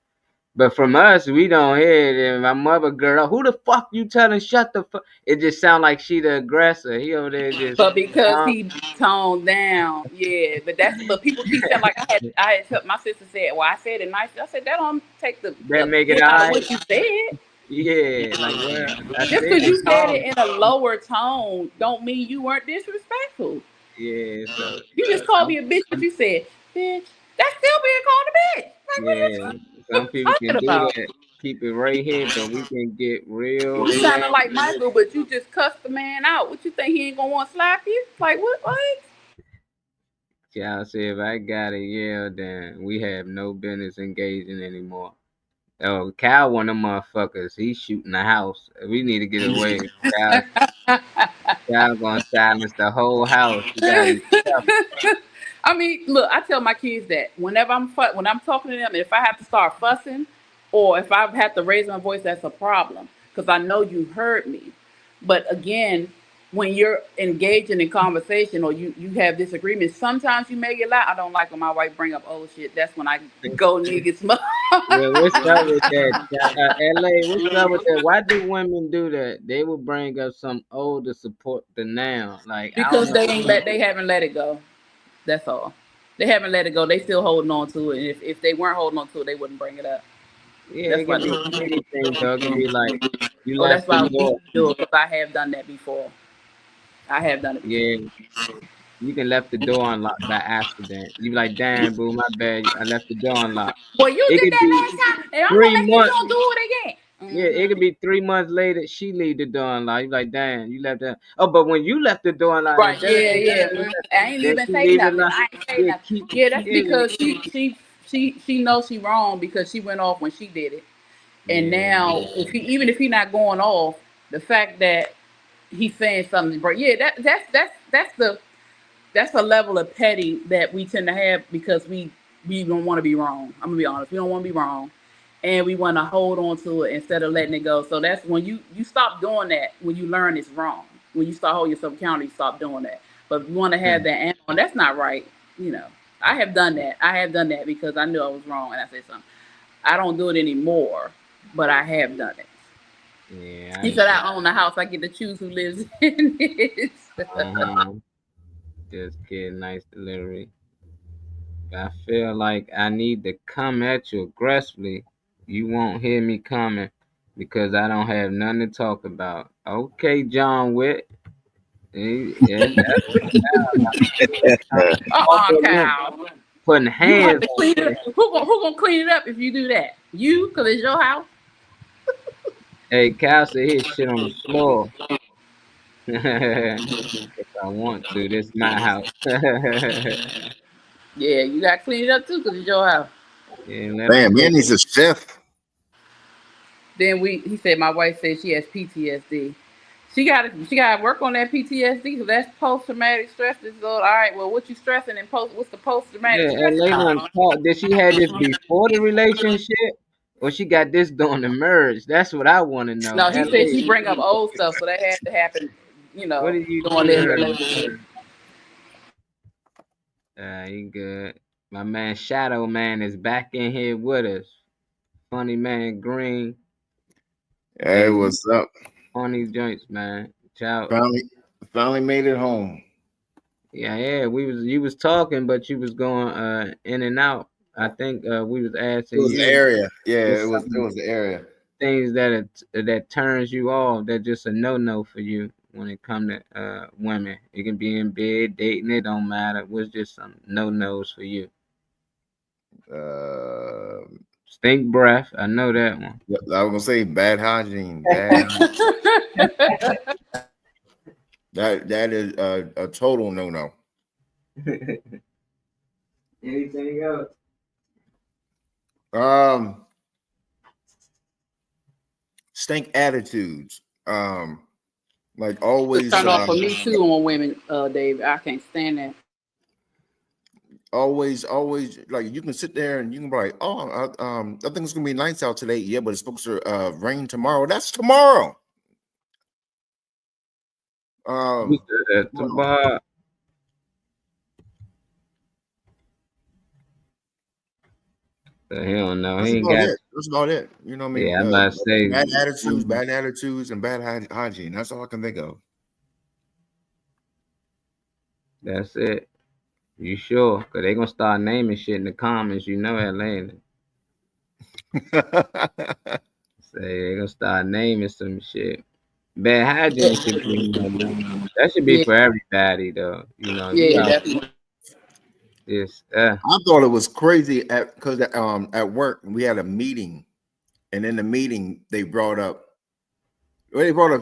But from us, we don't hear it. And my mother girl, who the fuck you telling shut the fuck? It just sound like she the aggressor. He over there just But because calm. he toned down, yeah. But people keep saying like I had my sister said, well, I said it nicely. I said that don't take That the make it hit out of alright. what you said. Yeah, like well, I Just said because it you said calm. it in a lower tone, don't mean you weren't disrespectful. Yeah, so You just called me a bitch, but you said, bitch. That's still being called a bitch. Like, yeah, what some you people talking can do about? that. Keep it right here, but we can get real You sounding like nasty. Michael, but you just cussed the man out. What you think he ain't gonna want to slap you? Like, what? Y'all say if I got to yell, then we have no business engaging anymore. Oh, Cal, one of them motherfuckers. He's shooting the house. We need to get away. Cal gonna silence the whole house. You gotta be careful. I mean, look, I tell my kids that whenever when I'm talking to them, if I have to start fussing or if I have to raise my voice, that's a problem because I know you heard me. But again, when you're engaging in conversation or you have disagreements, sometimes you may get loud. I don't like when my wife bring up old shit. That's when I go niggas mode. Yeah, what's up with that? LA, what's up with that? Why do women do that? They will bring up some old to support the now. Like, I don't Because know. they haven't let it go. That's all. They haven't let it go. They still holding on to it. And if they weren't holding on to it, they wouldn't bring it up. Yeah, That's it why can they. be anything, though. It can be like you Oh, that's left the why we need door. to do it because I have done that before. I have done it before. Yeah, you can left the door unlocked by accident. You be like, damn, boo, my bad. I left the door unlocked. Well, you It did could that be last time, and I'm gonna three make you months. don't do it again. Yeah, it could be 3 months later. She leave the door unlocked. You like, damn, you left that. Oh, but when you left the door unlocked, Right? Yeah, yeah. I ain't then even she say leave it nothing. unlocked. I ain't say Yeah, nothing. keep. Yeah, that's Yeah, because she knows she wrong because she went off when she did it, and yeah. now even if he not going off, the fact that he's saying something, bro. Yeah, that's a level of petty that we tend to have because we don't want to be wrong. I'm gonna be honest. We don't want to be wrong, and we want to hold on to it instead of letting it go. So that's when you stop doing that when you learn it's wrong. When you start holding yourself accountable, you stop doing that. But you want to have that animal. That's not right. You know, I have done that. I have done that because I knew I was wrong and I said something. I don't do it anymore, but I have done it. Yeah, He said I own the house. I get to choose who lives in it. uh-huh. Just kidding. Nice delivery. I feel like I need to come at you aggressively. You won't hear me coming because I don't have nothing to talk about. Okay, John Wick. Yeah, Cow. putting You gonna have hands to on clean it me. up. Who gonna clean it up if you do that? You, cause it's your house. Hey, Cal said his shit on the floor. If I want to, this my house. Yeah, you gotta clean it up too, cause it's your house. Yeah, left the Damn, door. man, he's a chef. Then he said my wife said she has PTSD. She gotta work on that PTSD because that's post traumatic stress disorder. All right, well, what you stressing and what's the post traumatic Yeah, stress? and later on, did she had this before the relationship, or she got this during the merge? That's what I want to know. No, he said LA, she bring up old stuff, so that had to happen. what did you During do to their her? relationship. You good? My man Shadow Man is back in here with us. Funny man Green. Hey, what's up? Funny joints, man. Ciao. Finally made it home. Yeah. You was talking, but you was going in and out. I think we was It asking was you. the area. Yeah, What's it was some the area. things that turns you off that just a no for you when it come to women. You can be in bed dating, it don't matter. What's just some no-nos for you? Stink breath, I know that one. I was gonna say bad hygiene. Bad. that is a total no. Anything else? Stink attitudes. Like always. Turn off for me too on women, Dave. I can't stand that. Always, like you can sit there and you can be like, oh, I think it's gonna be nice out today. Yeah, but it's supposed to rain tomorrow. That's tomorrow. Tomorrow. He don't know. That's He ain't about got. it. That's about it. You know what I mean? Yeah, I'm about to say bad attitudes, and bad hygiene. That's all I can think of. That's it. You sure? Cause they gonna start naming shit in the comments. You know, LA. Say they gonna start naming some shit. Bad hygiene should be. That should be for everybody, though. You know. Yeah, definitely. Yes. I thought it was crazy because at work we had a meeting, and in the meeting they brought up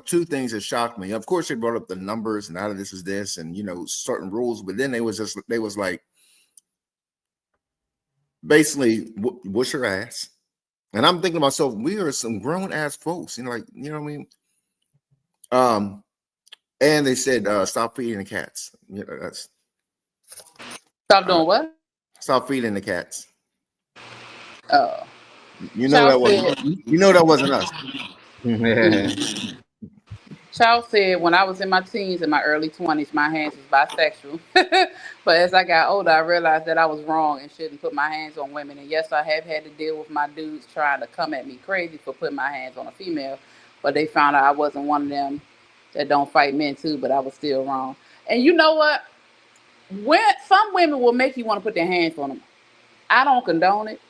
two things that shocked me. Of course, they brought up the numbers and how this is this, and certain rules. But then they was like, basically, what's your ass? And I'm thinking to myself, we are some grown ass folks, you know, like, you know what I mean? And they said, stop feeding the cats. You know, that's Stop doing what? stop feeding the cats. Oh. You know that wasn't. You know that wasn't us. Child said when I was in my teens and my early 20s, my hands was bisexual. But as I got older, I realized that I was wrong and shouldn't put my hands on women. And yes, I have had to deal with my dudes trying to come at me crazy for putting my hands on a female. But they found out I wasn't one of them that don't fight men too, but I was still wrong. And you know what? Some women will make you want to put their hands on them. I don't condone it,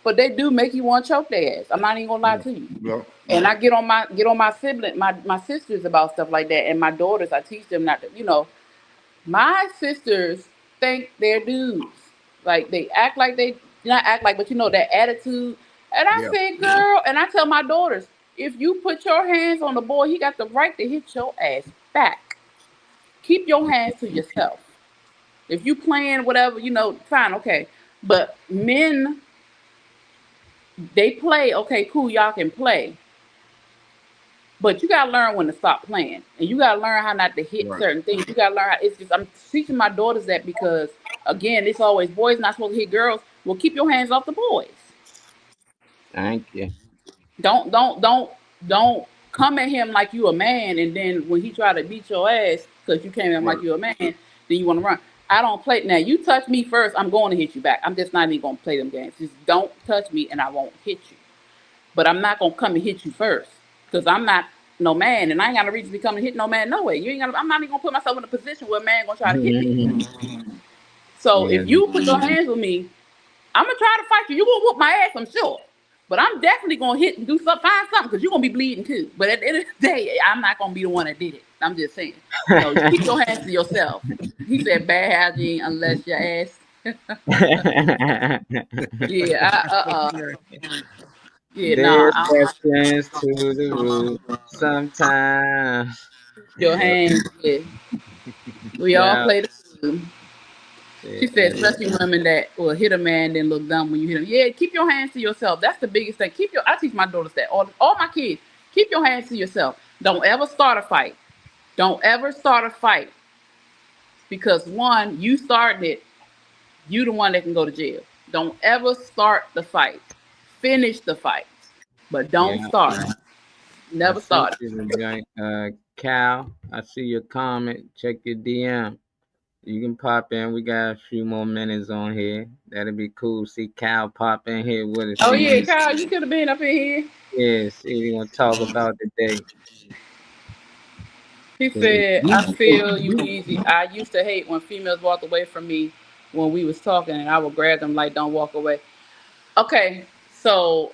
but they do make you want to choke their ass. I'm not even gonna lie to you. Yeah. And I get on my sibling, my sisters about stuff like that, and my daughters. I teach them not to. You know, my sisters think they're dudes. Like they act like they not act like, but you know that attitude. And I say, girl, and I tell my daughters, if you put your hands on the boy, he got the right to hit your ass back. Keep your hands to yourself. If you playing whatever, you know, fine, okay. But men, they play, okay, cool, y'all can play. But you gotta learn when to stop playing. And you gotta learn how not to hit certain things. You gotta learn how I'm teaching my daughters that because again, it's always boys not supposed to hit girls. Well, keep your hands off the boys. Thank you. Don't come at him like you a man, and then when he try to beat your ass because you came at him like you a man, then you want to run. I don't play. Now you touch me first, I'm going to hit you back. I'm just not even gonna play them games. Just don't touch me, and I won't hit you. But I'm not gonna come and hit you first because I'm not no man, and I ain't got no reason to come and hit no man. No way. I'm not even gonna put myself in a position where a man gonna try to hit me. So if you put your hands on me, I'm gonna try to fight you. You gonna whoop my ass, I'm sure. But I'm definitely gonna hit and do something, find something, because you're gonna be bleeding too. But at the end of the day, I'm not gonna be the one that did it. I'm just saying. So keep your hands to yourself. He said bad hygiene unless your ass. There's questions to the root sometimes. Your hands, we all play the fool. She said, especially women that will hit a man then look dumb when you hit him. Yeah, keep your hands to yourself. That's the biggest thing. I teach my daughters that. All my kids, keep your hands to yourself. Don't ever start a fight. Don't ever start a fight. Because one, you started it, you the one that can go to jail. Don't ever start the fight. Finish the fight. But don't start it. Never start it. Cal, I see your comment. Check your DM. You can pop in. We got a few more minutes on here. That'll be cool. See Cal pop in here with us. Oh, yeah, Cal, you could have been up in here. Yeah, see, we're going to talk about the day. He said, I feel you easy. I used to hate when females walked away from me when we was talking, and I would grab them like, don't walk away. Okay, so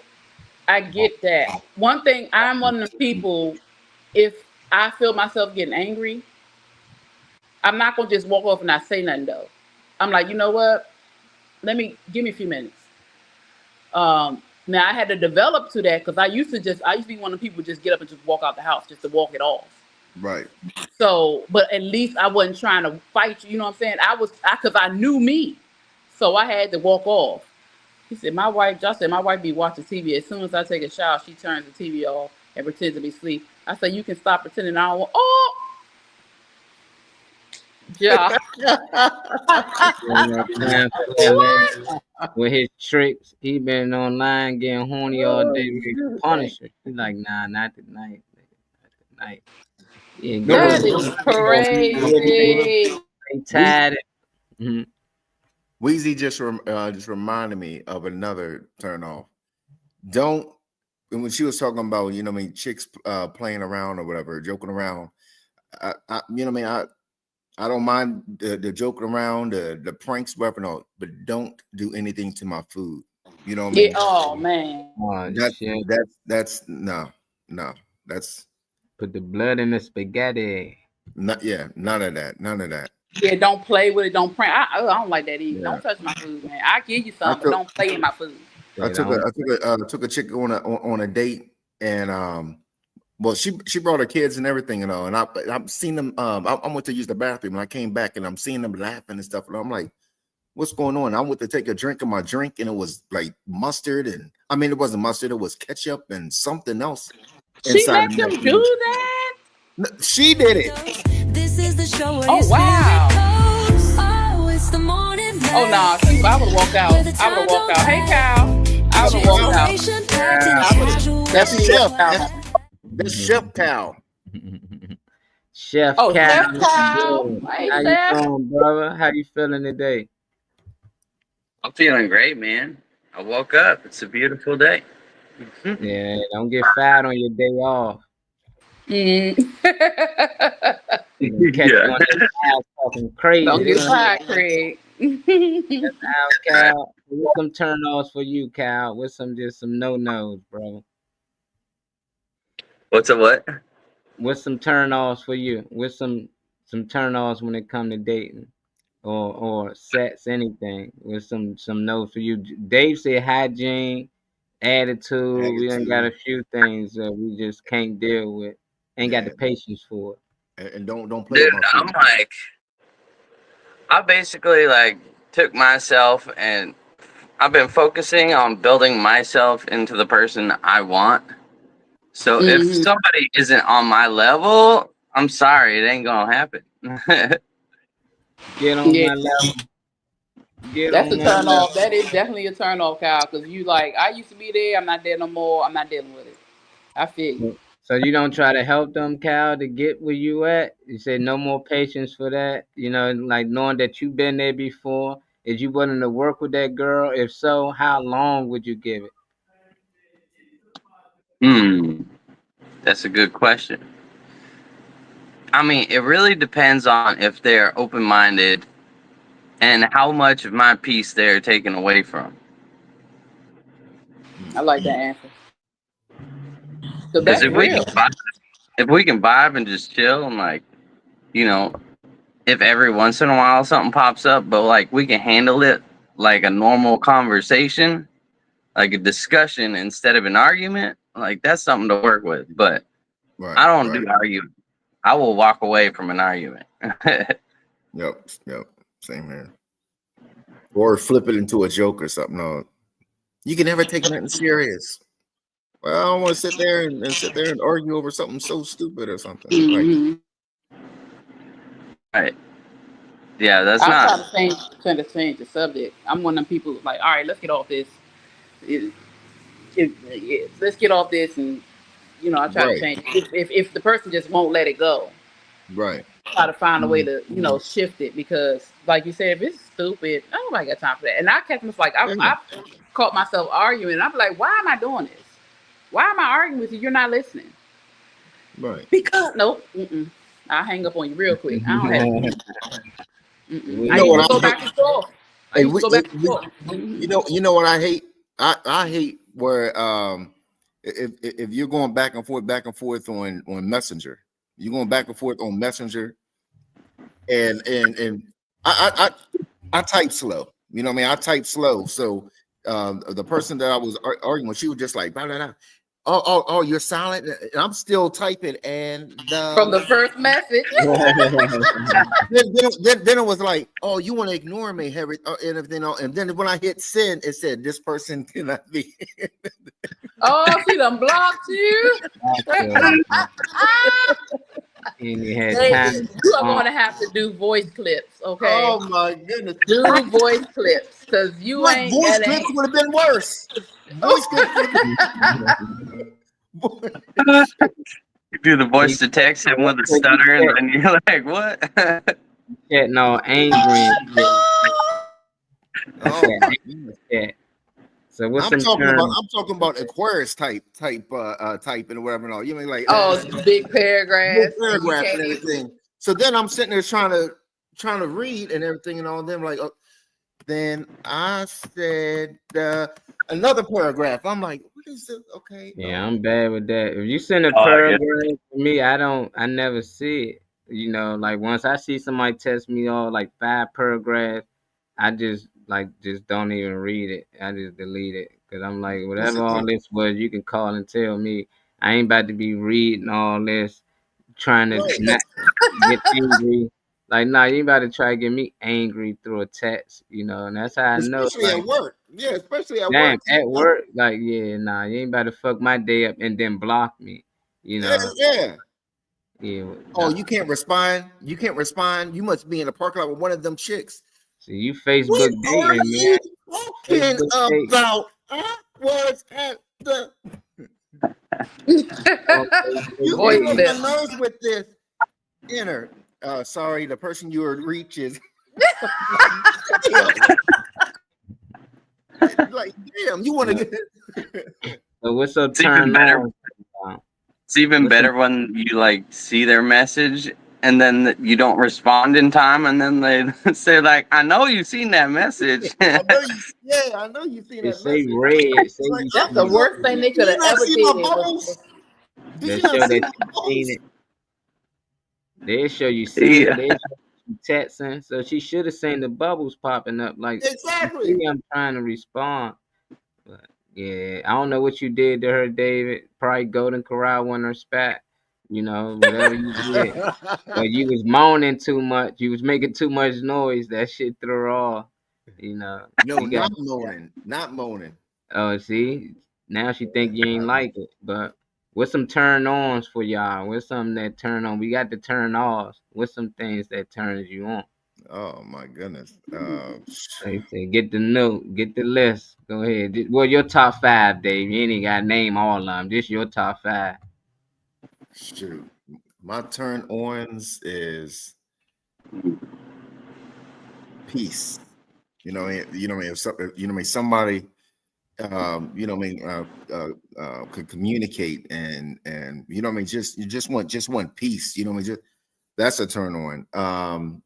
I get that. One thing, I'm one of the people, if I feel myself getting angry, I'm not going to just walk off and not say nothing, though. I'm like, you know what? Give me a few minutes. Now, I had to develop to that because I used to be one of the people who just get up and just walk out the house just to walk it off. Right. So, but at least I wasn't trying to fight you. You know what I'm saying? Because I knew me. So I had to walk off. He said, my wife be watching TV. As soon as I take a shower, she turns the TV off and pretends to be asleep. I said, you can stop pretending I don't want. Oh! Yeah. With his tricks, he been online getting horny all day with Punisher. He's like, nah, not tonight. Not tonight. Yeah, that is crazy. Tired. Weezy just reminded me of another turn off. When she was talking about, you know what I mean, chicks playing around or whatever, joking around. You know what I mean, I don't mind the joking around, the pranks, whatever, but don't do anything to my food. You know what I mean? Oh man. That's no. That's put the blood in the spaghetti. None of that. Yeah, don't play with it. Don't prank. I don't like that either. Yeah. Don't touch my food, man. I give you something, but don't play in my food. I took a chick on a date, and well, she brought her kids and everything, and I've seen them. I went to use the bathroom, and I came back, and I'm seeing them laughing and stuff, and I'm like, what's going on? I went to take a drink of my drink, and it was like mustard, and I mean, it wasn't mustard, it was ketchup and something else She inside let of them that. do that? No, she did it. This is the show where Oh, your wow. spirit goes. Oh, it's the morning. Oh, nah. See, I would have walked out. I would have walked out. Hey, Cal. I would have walked out. That's Definitely Chef. walked out. That's Chef Cal. Chef Oh, Cal. Chef Cal. Hey, How you Chef. doing, brother? How you feeling today? I'm feeling great, man. I woke up. It's a beautiful day. Yeah, don't get fat on your day off. Mm. You catch Yeah. one of these guys talking crazy. Don't get They fired, Craig. That's how, Cal. What's some turn-offs for you, Cal? What's just some no-nos, bro? What's a what? What's some turn-offs for you? What's some turn-offs when it come to dating or sex, anything? What's some no's for you? Dave said hygiene, attitude. We done got a few things that we just can't deal with. Ain't got the patience for it. And don't play Dude, with my I'm like, I basically like took myself and I've been focusing on building myself into the person I want. So if Mhm. somebody isn't on my level, I'm sorry, it ain't gonna happen. Get on Yeah. my level. Get That's on a my turn level. off. That is definitely a turn off, Kyle. Because you like, I used to be there. I'm not there no more. I'm not dealing with it. I feel you. So you don't try to help them, Cal, to get where you at? You said no more patience for that. You know, like knowing that you've been there before. Is you willing to work with that girl? If so, how long would you give it? That's a good question. I mean, it really depends on if they're open-minded and how much of my peace they're taken away from. I like that answer. So Because that's real. if we can vibe and just chill and like, you know, if every once in a while something pops up, but like we can handle it like a normal conversation, like a discussion instead of an argument, like that's something to work with. But I don't do arguing. I will walk away from an argument. Yep. Same here. Or flip it into a joke or something. No, you can never take nothing serious. Well, I don't want to sit there and argue over something so stupid or something. Mhm. Right. Yeah, that's I'm not. trying to change the subject. I'm one of them people who's like, all right, let's get off this. Let's get off this, and you know, I try to change it. If the person just won't let it go, Right. try to find a way to shift it, because like you said, if it's stupid, nobody got time for that. And I catch myself like I caught myself arguing, and I'm like, why am I doing this? Why am I arguing with you? You're not listening. Right. Because nope. I'll hang up on you real quick. I don't have. You I know used what to go I back and forth. I used to go back and forth. You know what I hate? I hate where if you're going back and forth on Messenger, you're going back and forth on Messenger, and I type slow. You know what I mean? I type slow. So the person that I was arguing with, she was just like, blah, blah, blah. Oh, you're silent. And I'm still typing, and from the first message. then it was like, oh, you want to ignore me, Harry, and everything else. And then when I hit send, it said this person cannot be. Oh, she done blocked you. And you had David, time. you are going to have to do voice clips, okay? Oh my goodness, do voice clips, because you what ain't. voice clips would have been worse. Voice clips. You do the voice to text him with a stutter, and then you're like, "What?" Getting all angry. So what's I'm talking about Aquarius type and whatever and all. You mean like big paragraphs, and everything. So then I'm sitting there trying to read and everything and all. And then like, then I said another paragraph. I'm like, what is this? Okay. Yeah, I'm bad with that. If you send a paragraph to me, I never see it. You know, like once I see somebody text me all like 5 paragraphs, I just don't even read it. I just delete it because I'm like, whatever all this was, you can call and tell me. I ain't about to be reading all this, trying to not get angry. Like, nah, you ain't about to try to get me angry through a text, you know, and that's how I know. Especially Like, at work. Yeah, especially at damn, work. at work, like, yeah, nah, you ain't about to fuck my day up and then block me, you Yeah, know. yeah. Yeah, Oh, nah. you can't respond. You can't respond. You must be in the parking lot with one of them chicks. See, you What Facebook are dating, you man. talking Facebook dating. about? I was at the. Oh, You Facebook get Voice on dating. my tips. nerves with this. Enter. Sorry, the person you were reach is. Like, damn, you want to get. So what's up? It's even Turn better. on. It's even What's better when you like see their message and then you don't respond in time, and then they say like, "I know you've seen that message." I know you've seen It that say message. red. Say Like, you That's seen the it. worst thing they did could you have not ever see my did. bubbles? Did They you not show see that my you seen bubbles? it. They show you seen Yeah. it. They show you texting. So she should have seen the bubbles popping up. Like, you Exactly. see, I'm trying to respond. But yeah, I don't know what you did to her, David. Probably Golden Corral won her spat. You know, whatever you did. Or you was moaning too much. You was making too much noise. That shit threw her off. You know, No, you got. not moaning. Not moaning. Oh, see, now she think you ain't like it. But what's some turn ons for y'all? What's something that turn on? We got the turn offs. What's some things that turns you on? Oh my goodness. Like I say, get the note, get the list. Go ahead. Well, your top five, Dave. You ain't got to name all of them. Just your top five. Shoot. My turn ons is peace. You know, if somebody could communicate and you just want peace, that's a turn on.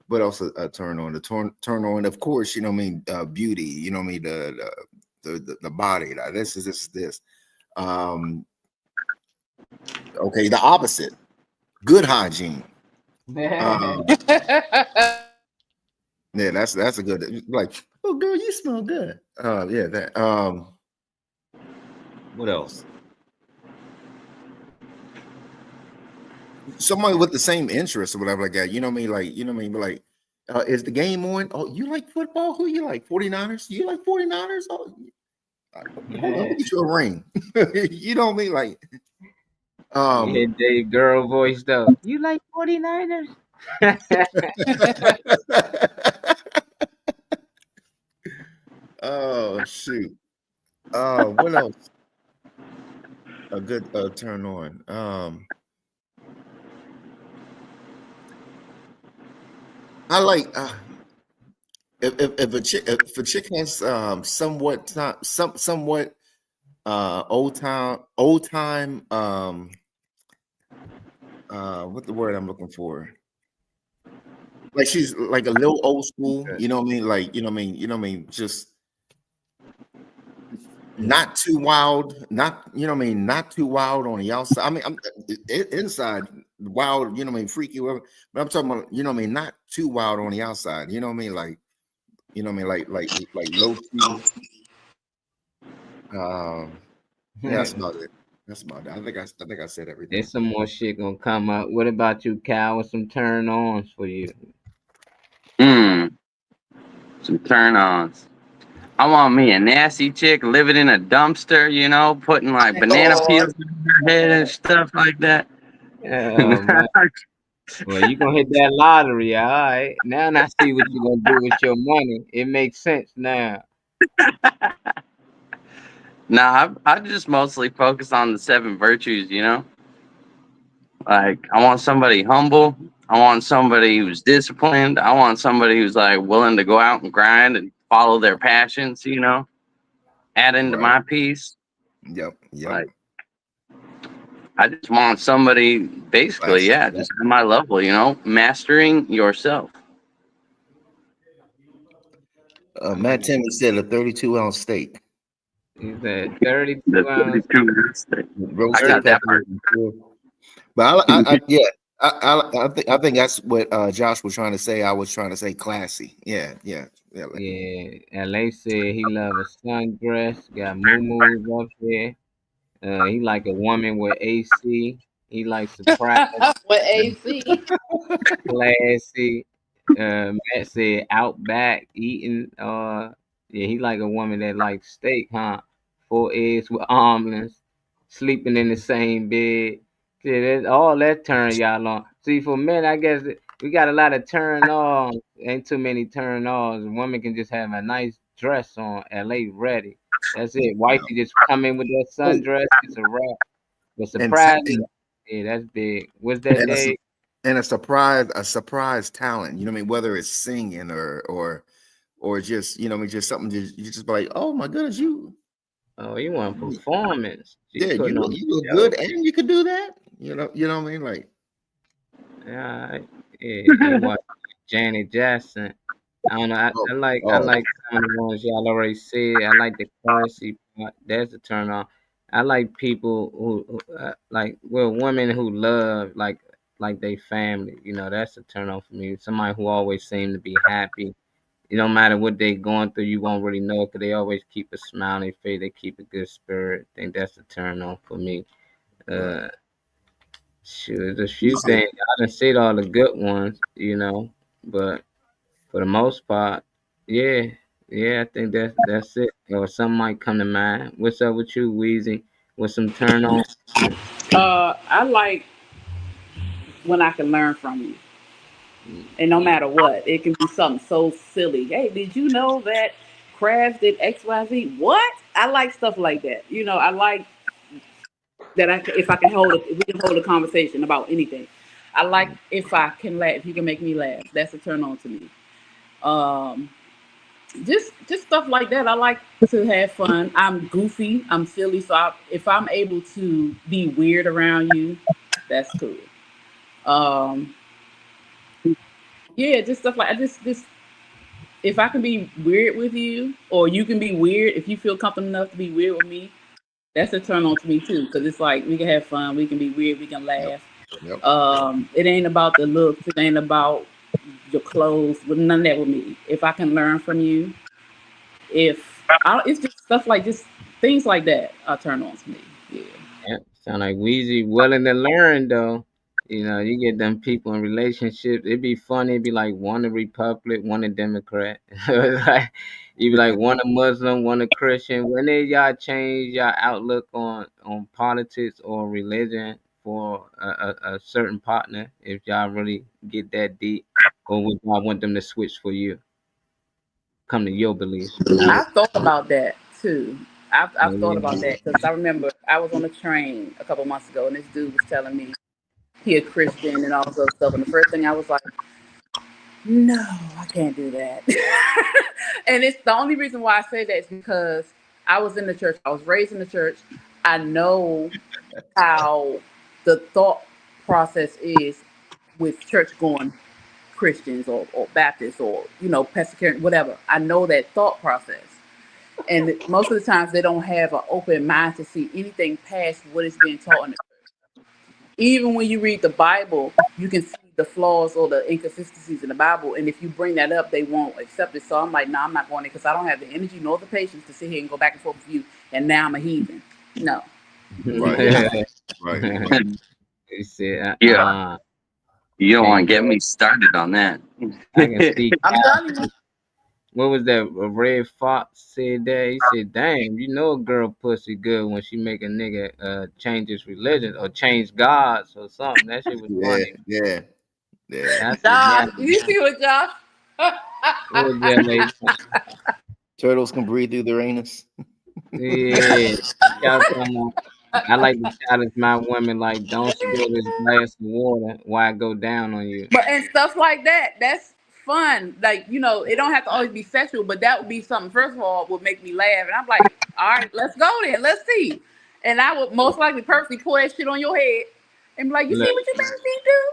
But also a turn on. The turn on, of course, beauty, the body. Like, this is this. Okay, the opposite. Good hygiene. Yeah, that's a good, like, oh girl, you smell good. Yeah, that what else? Somebody with the same interests or whatever like that. Like, is the game on? Oh, you like football? Who you like? 49ers? You like 49ers? Oh, hold on, let me get you a ring. You know what I mean? Like, You hear Dave girl voice though. You like 49ers? Oh shoot. What else? A good turn on. I like if a chick has somewhat old time what the word I'm looking for, like she's like a little old school, you know what I mean, like just not too wild, not not too wild on the outside. I mean, I'm inside wild, freaky, whatever. But I'm talking about, not too wild on the outside. You know what I mean, like, like low key. Yeah, that's about it. That's about it. I think I said everything. There's some more shit gonna come up. What about you, Cal? What's some turn ons for you? Some turn ons. I want me a nasty chick living in a dumpster, putting like banana peels in her head and stuff like that. Oh man. Well, you gonna hit that lottery, all right. Now I see what you're gonna do with your money. It makes sense now. Nah, I just mostly focus on the 7 virtues, Like, I want somebody humble. I want somebody who's disciplined. I want somebody who's like willing to go out and grind and follow their passions, add into my piece. Yep. Like, I just want somebody basically, just at my level, mastering yourself. Matt Timmy said a 32-ounce steak. He said 32 ounce. I got that part. But I think that's what Josh was trying to say. I was trying to say classy. Yeah. Yeah, LA said he love a sundress, got moo up there. He like a woman with AC. He likes surprise. With AC. Classy. Matt said Outback eating. Yeah, he like a woman that likes steak, huh? 4 eggs with omelets, sleeping in the same bed. Yeah, that's all that turn y'all on. See, for men, I guess we got a lot of turn ons. Ain't too many turn ons. A woman can just have a nice dress on, LA ready. That's it. Wifey just come in with that Oh, sundress. It's a wrap. But and surprise, and yeah, that's big. What's that and a, day? a surprise talent. You know what I mean? Whether it's singing or just just something you just be like, oh my goodness, Oh, you want performance? She yeah, putting on you look a show. good and you could do that. You know what I mean? Like, Yeah, yeah. You watch Janet Jackson. I don't know. oh, I oh, like some of the ones y'all already said. I like the classy part. That's a turn on. I like people like women who love like they family. You know, that's a turn on for me. Somebody who always seem to be happy. It don't matter what they going through, you won't really know because they always keep a smile on their face. They keep a good spirit. I think that's a turn on for me. right. Uh, Shoot, there's a You few said things. I done seen all the good ones, but for the most part, yeah, yeah, I think that's it. Or something might come to mind. What's up with you, Weezy? With some turn on? I like when I can learn from you. Mm, And no matter what, it can be something so silly. Hey, did you know that crabs did XYZ? What? I like stuff like that. I like that if I can if we can hold a conversation about anything. I like mm. if I can laugh, if you can make me laugh. That's a turn on to me. Um, just stuff like that. I like to have fun. I'm goofy. I'm silly. So if I'm able to be weird around you, that's cool. Um, yeah, just stuff like I just if I can be weird with you, or you can be weird, if you feel comfortable enough to be weird with me, that's a turn on to me too. Because it's like we can have fun, we can be weird, we can yep, laugh. yep. It ain't about the looks, it ain't about your clothes, but none of that with me. If I can learn from you, it's just stuff like just things like that are turn on to me. Yeah. Yeah, sound like Weezy willing to learn though. You get them people in relationships. It'd be funny. It'd be like one a Republic, one a Democrat. It's like you be like one a Muslim, one a Christian. When did y'all change your outlook on politics or religion for a certain partner? If y'all really get that deep, or would y'all want them to switch for you? Come to your beliefs. I've thought about that too. I've thought about Yeah. that because I remember I was on a train a couple months ago and this dude was telling me he a Christian and all this other stuff. And the first thing I was like, no, I can't do that. And it's the only reason why I say that is because I was in the church. I was raised in the church. I know how the thought process is with church going Christians or Baptists or, Presbyterian, whatever. I know that thought process. And most of the times they don't have an open mind to see anything past what is being taught in the even when you read the Bible, you can see the flaws or the inconsistencies in the Bible. And if you bring that up, they won't accept it. So I'm like, no, I'm not going there because I don't have the energy nor the patience to sit here and go back and forth with you. And now I'm a heathen. No. Right, right, right. He said, Yeah, you don't want can't to get go. me started on that. I can see I'm telling you. what was that? A Red Fox said that. He said, "Damn, you know a girl pussy good when she make a nigga change his religion or change gods or something." That shit was Yeah, funny. yeah, yeah. I said, Josh, "God you damn, see what Josh? what was that lady?" Turtles can breathe through their anus. Yeah, y'all talking about. I like to challenge my women like, don't spill this glass of water while I go down on you. But and stuff like that, that's fun. Like, it don't have to always be sexual, but that would be something, first of all, would make me laugh. And I'm like, all right, let's go then. Let's see. And I would most likely purposely pour that shit on your head and be like, you see Look, what you made me do?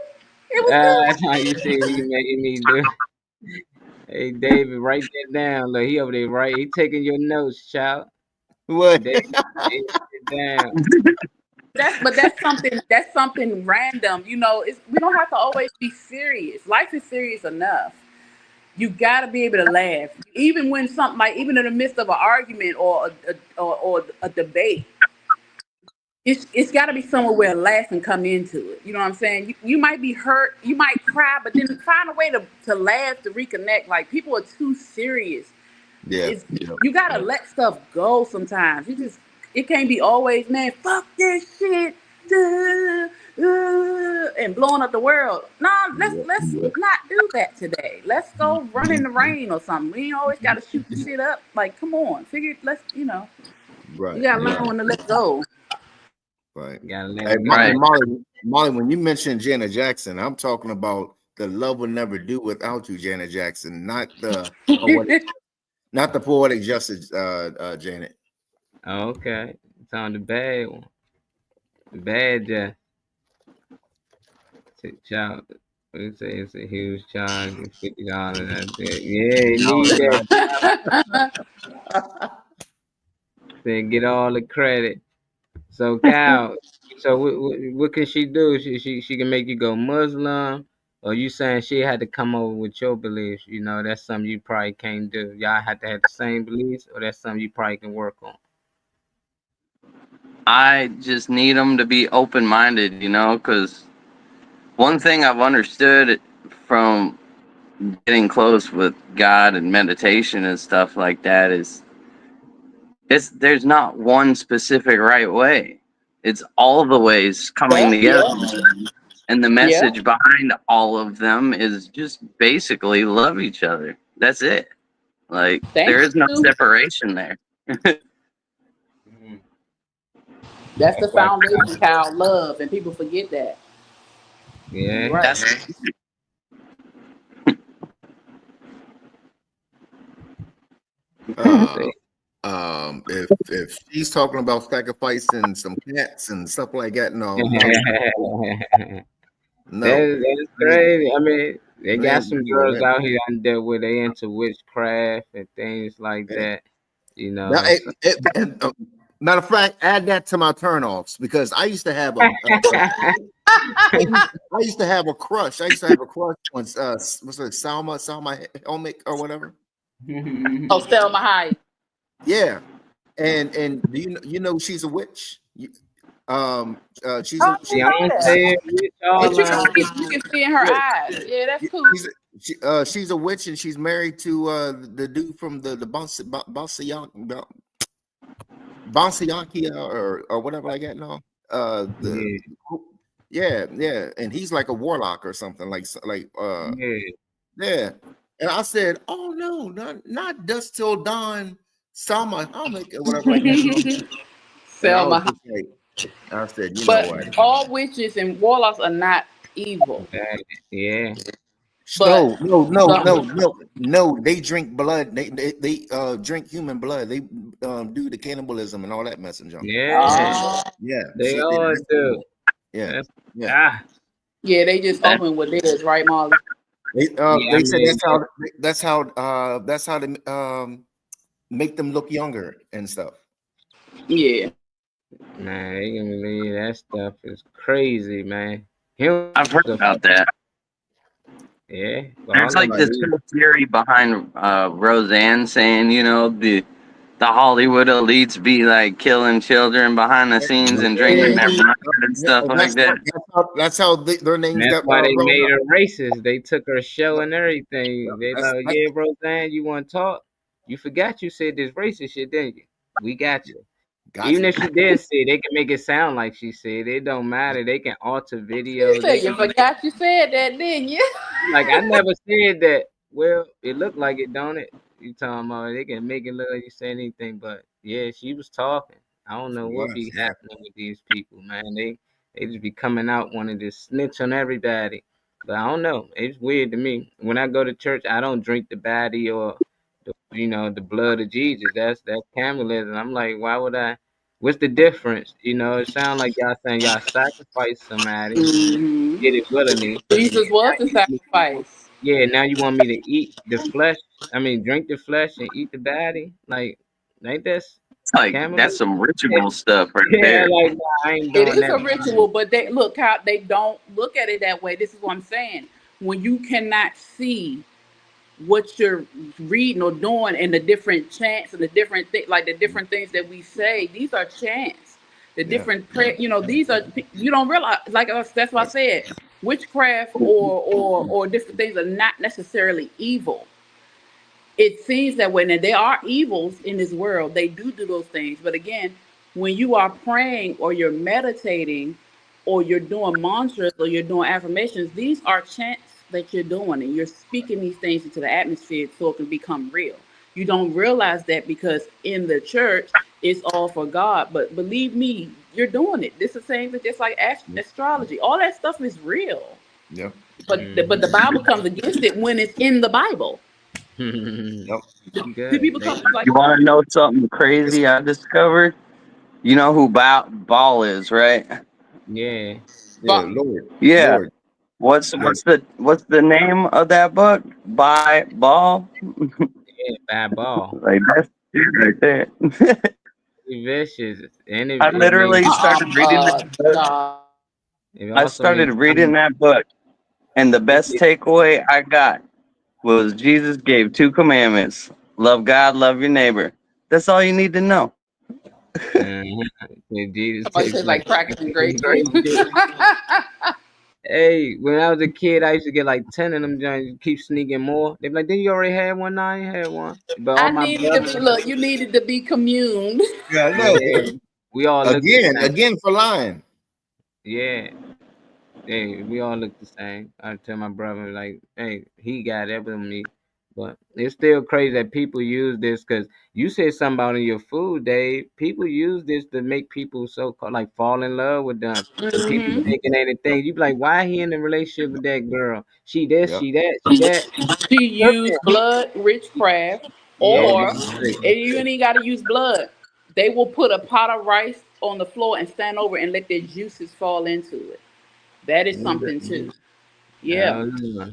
It was good. you see what you making me do. Hey David, write that down. Look, he over there, right? He taking your notes, child. What? David, write it down. That's something random. We don't have to always be serious. Life is serious enough. You got to be able to laugh, even when something like even in the midst of an argument or a debate. it's got to be somewhere where laughing come into it. You know what I'm saying? You might be hurt, you might cry, but then find a way to laugh, to reconnect. Like, people are too serious. Yeah. It's You gotta let stuff go sometimes. It can't be always, man, fuck this shit, and blowing up the world. No, let's not do that today. Let's go run in the rain or something. We ain't always gotta shoot the shit up. Like, come on, Right. you gotta learn when to let go. Right. Gotta let Hey, it go. Molly, when you mentioned Janet Jackson, I'm talking about the Love Will Never Do Without You, Janet Jackson, not the poetic justice, Janet. Okay, it's on the bad one. The bad Jack. Child. We say it's a huge charge, $50. Yeah, you No, need it's that. Then get all the credit. So Cal, so what can she do? She can make you go Muslim, or you saying she had to come over with your beliefs? You know, that's something you probably can't do. Y'all have to have the same beliefs, or that's something you probably can work on. I just need them to be open-minded, because one thing I've understood from getting close with God and meditation and stuff like that is there's not one specific right way. It's all the ways coming together. And the message behind all of them is just basically love each other. That's it. Like, there is no separation there. That's the foundation, Kyle. Love, and people forget that. Yeah. Right. If she's talking about sacrificing some cats and stuff like that, no. That's crazy. I mean, they got some girls out here there where they into witchcraft and things like that. You know. Now, matter of fact, add that to my turnoffs, because I used to have a crush. I used to have a crush on what's it, Salma Hayek or whatever. Oh, Selma Hayek. Yeah, and you know she's a witch. She's you can see in her eyes. Yeah, that's cool. She's a witch, and she's married to the dude from the Balenciaga or whatever like that. No, yeah, and he's like a warlock or something yeah. And I said, oh no, not Dust Till Dawn, Salma Hayek or whatever like that. Selma. I said, but know what? All witches and warlocks are not evil. Yeah. But no. They drink blood. They drink human blood. They do the cannibalism and all that messing junk. Yeah. They all do. Yeah. Yeah, they just open with theirs, right, Marley? They say that's how they make them look younger and stuff. Yeah. Man, you can believe that stuff is crazy, man. I've heard about that. Yeah. There's like this theory behind Roseanne saying, the Hollywood elites be like killing children behind the scenes and drinking their blood and stuff like that. That's how their names got. That's why they made her racist. They took her show and everything. They like, yeah, Roseanne, you want to talk? You forgot you said this racist shit, didn't you? We got you. Even if she did say it, they can make it sound like she said. It don't matter. They can alter videos. You forgot you said that, didn't you? Like, I never said that. Well, it looked like it, don't it? You talking about they can make it look like you said anything, but yeah, she was talking. I don't know what be happening with these people, man. They just be coming out wanting to snitch on everybody. But I don't know. It's weird to me. When I go to church, I don't drink the body or the blood of Jesus. That's cannibalism. I'm like, why would I? What's the difference? It sounds like y'all saying y'all sacrifice somebody, get it willingly. Jesus was the sacrifice. Yeah, now you want me to eat the flesh? I mean, drink the flesh and eat the body? Like that's that's some ritual stuff right there. Like, I ain't doing it is a ritual, but they don't look at it that way. This is what I'm saying. When you cannot see what you're reading or doing and the different chants and the different things, like the different things that we say, these are chants. the Yeah. different prayer. You know, these are you don't realize. Like that's what I said. Witchcraft or different things are not necessarily evil. It seems that when there are evils in this world, they do those things. But again, when you are praying or you're meditating or you're doing mantras or you're doing affirmations, these are chants that you're doing and you're speaking these things into the atmosphere so it can become real. You don't realize that because in the church, it's all for God. But believe me, you're doing it. This is the same thing, just like astrology. All that stuff is real. Yep. But the Bible comes against it when it's in the Bible. Yep. See, people come like, You want to know something crazy I discovered? You know who Ball is, right? Yeah. Yeah. Lord. Yeah. Lord. What's the name of that book? By Ball. Yeah, bad ball. Like that's it right there. Vicious. And I it makes literally started reading that book. it I also started makes reading that book, and the best takeaway I got was Jesus gave 2 commandments: love God, love your neighbor. That's all you need to know. Jesus somebody takes says like crackers in grade school. Hey, when I was a kid, I used to get like 10 of them joints. Keep sneaking more. They be like, "Didn't you already have one? No, I ain't had one." But all I my needed to be brothers, look. You needed to be communed. Yeah, I know. yeah, we all look the same. Again for lying. Yeah, hey, we all look the same. I tell my brother like, "Hey, he got it with me." But it's still crazy that people use this because you said something about in your food, Dave. People use this to make people so called like fall in love with them. And people Mm-hmm. thinking anything. You be like, why he in a relationship with that girl? She this, Yep. she that, she that. She used blood witchcraft, Yeah, or this is great. and you ain't got to use blood. They will put a pot of rice on the floor and stand over and let their juices fall into it. That is something too. Yeah.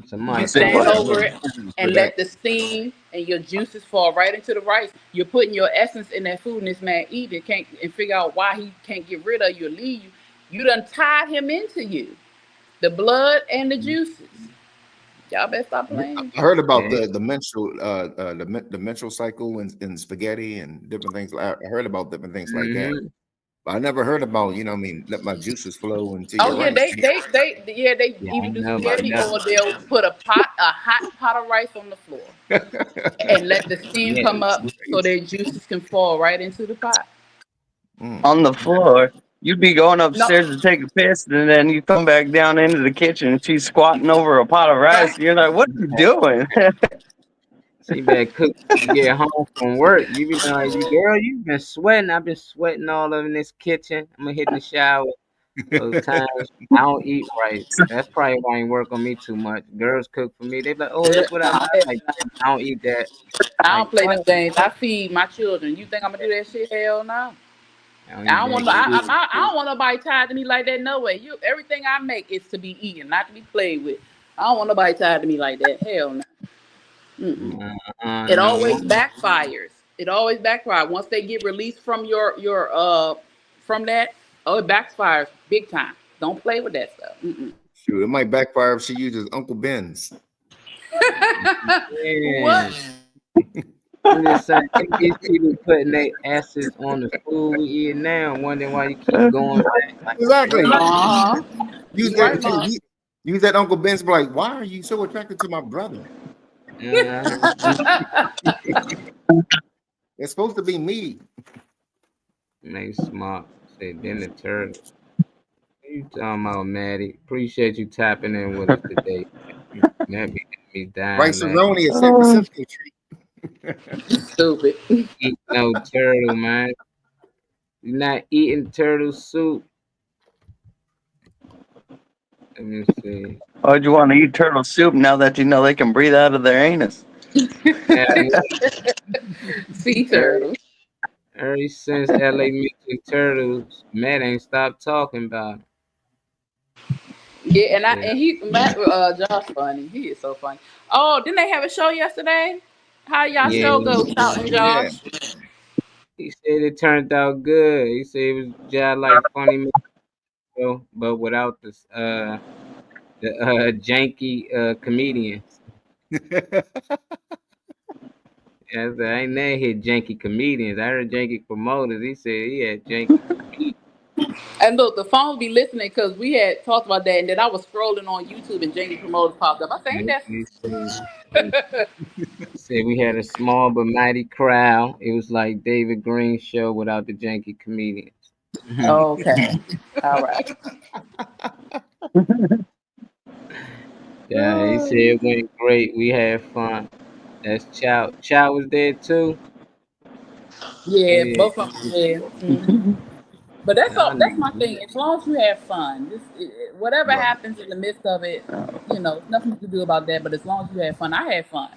Somebody You Say call stand what? over it For and that. let the steam and your juices fall right into the rice. You're putting your essence in that food, and this man eat it can't and figure out why he can't get rid of you or leave you. You done tied him into you. The blood and the juices. Y'all better stop playing. I heard about Yeah. the menstrual the menstrual cycle in spaghetti and different things. I heard about different things like that. Mm-hmm. But I never heard about, you know what I mean, let my juices flow into Oh your yeah, rice. they Yeah, I either do know about spaghetti that. or they'll put a hot pot of rice on the floor and let the steam Yeah. come up so their juices can fall right into the pot. On the floor. You'd be going No, upstairs to take a piss, and then you come back down into the kitchen, and she's squatting over a pot of rice. right. And you're like, "What are you doing?" She better cook when you get home from work. You be like, girl, you've been sweating. I've been sweating all over in this kitchen. I'm gonna hit in the shower. Those times I don't eat right. That's probably why I ain't work on me too much. Girls cook for me. They be like, oh, look what I got. Like, I don't eat that. I Like, don't play what? them games. I feed my children. You think I'm gonna do that shit? Hell no. I don't I eat don't want. that shit. I don't want nobody tied to me like that. No way. You. Everything I make is to be eaten, not to be played with. I don't want nobody tied to me like that. Hell no. Mm-mm. It No always woman. backfires. It always backfires. Once they get released from your from that, oh, it backfires big time. Don't play with that stuff. Mm-mm. Shoot, it might backfire if she uses Uncle Ben's. Yeah. What? I'm just saying, these people putting their asses on the food we eat now, wondering why you keep going back. Like, Exactly. bro, Uh huh. Use You right, that mom. use that Uncle Ben's, be like, why are you so attracted to my brother? It's supposed to be me. They smart. Say, then the turtle. What you talking about, Maddie? Appreciate you tapping in with us today. That be dying. Rice Like, Aroni at San Francisco treat. Stupid. eat no turtle, man. You're not eating turtle soup. Let me see. Why'd you want to eat turtle soup now that you know they can breathe out of their anus? Yeah, Sea ever, turtle. ever since LA mentioned turtles, Matt ain't stopped talking about it. Yeah, Yeah. and Josh funny. He is so funny. Oh, didn't they have a show yesterday? How y'all Yeah. show go, Shout and Yeah. Josh? He said it turned out good. He said it was just like funny show, but without the janky comedians. Yeah, I ain't never hit janky comedians. I heard janky promoters. He said he had janky comedians. And look, the phone be listening because we had talked about that, and then I was scrolling on YouTube and Janky Promoters popped up. I think They that's said we had a small but mighty crowd. It was like David Green show without the janky comedians. okay. All right. Yeah, he said it went great. We had fun. That's Chow. Chow was there too. Yeah, Yeah. both of them. Yeah. Mhm. But that's all. Y'all That's my niggas- thing. As long as you have fun, whatever Right. happens in the midst of it, it's nothing to do about that. But as long as you have fun, I had fun.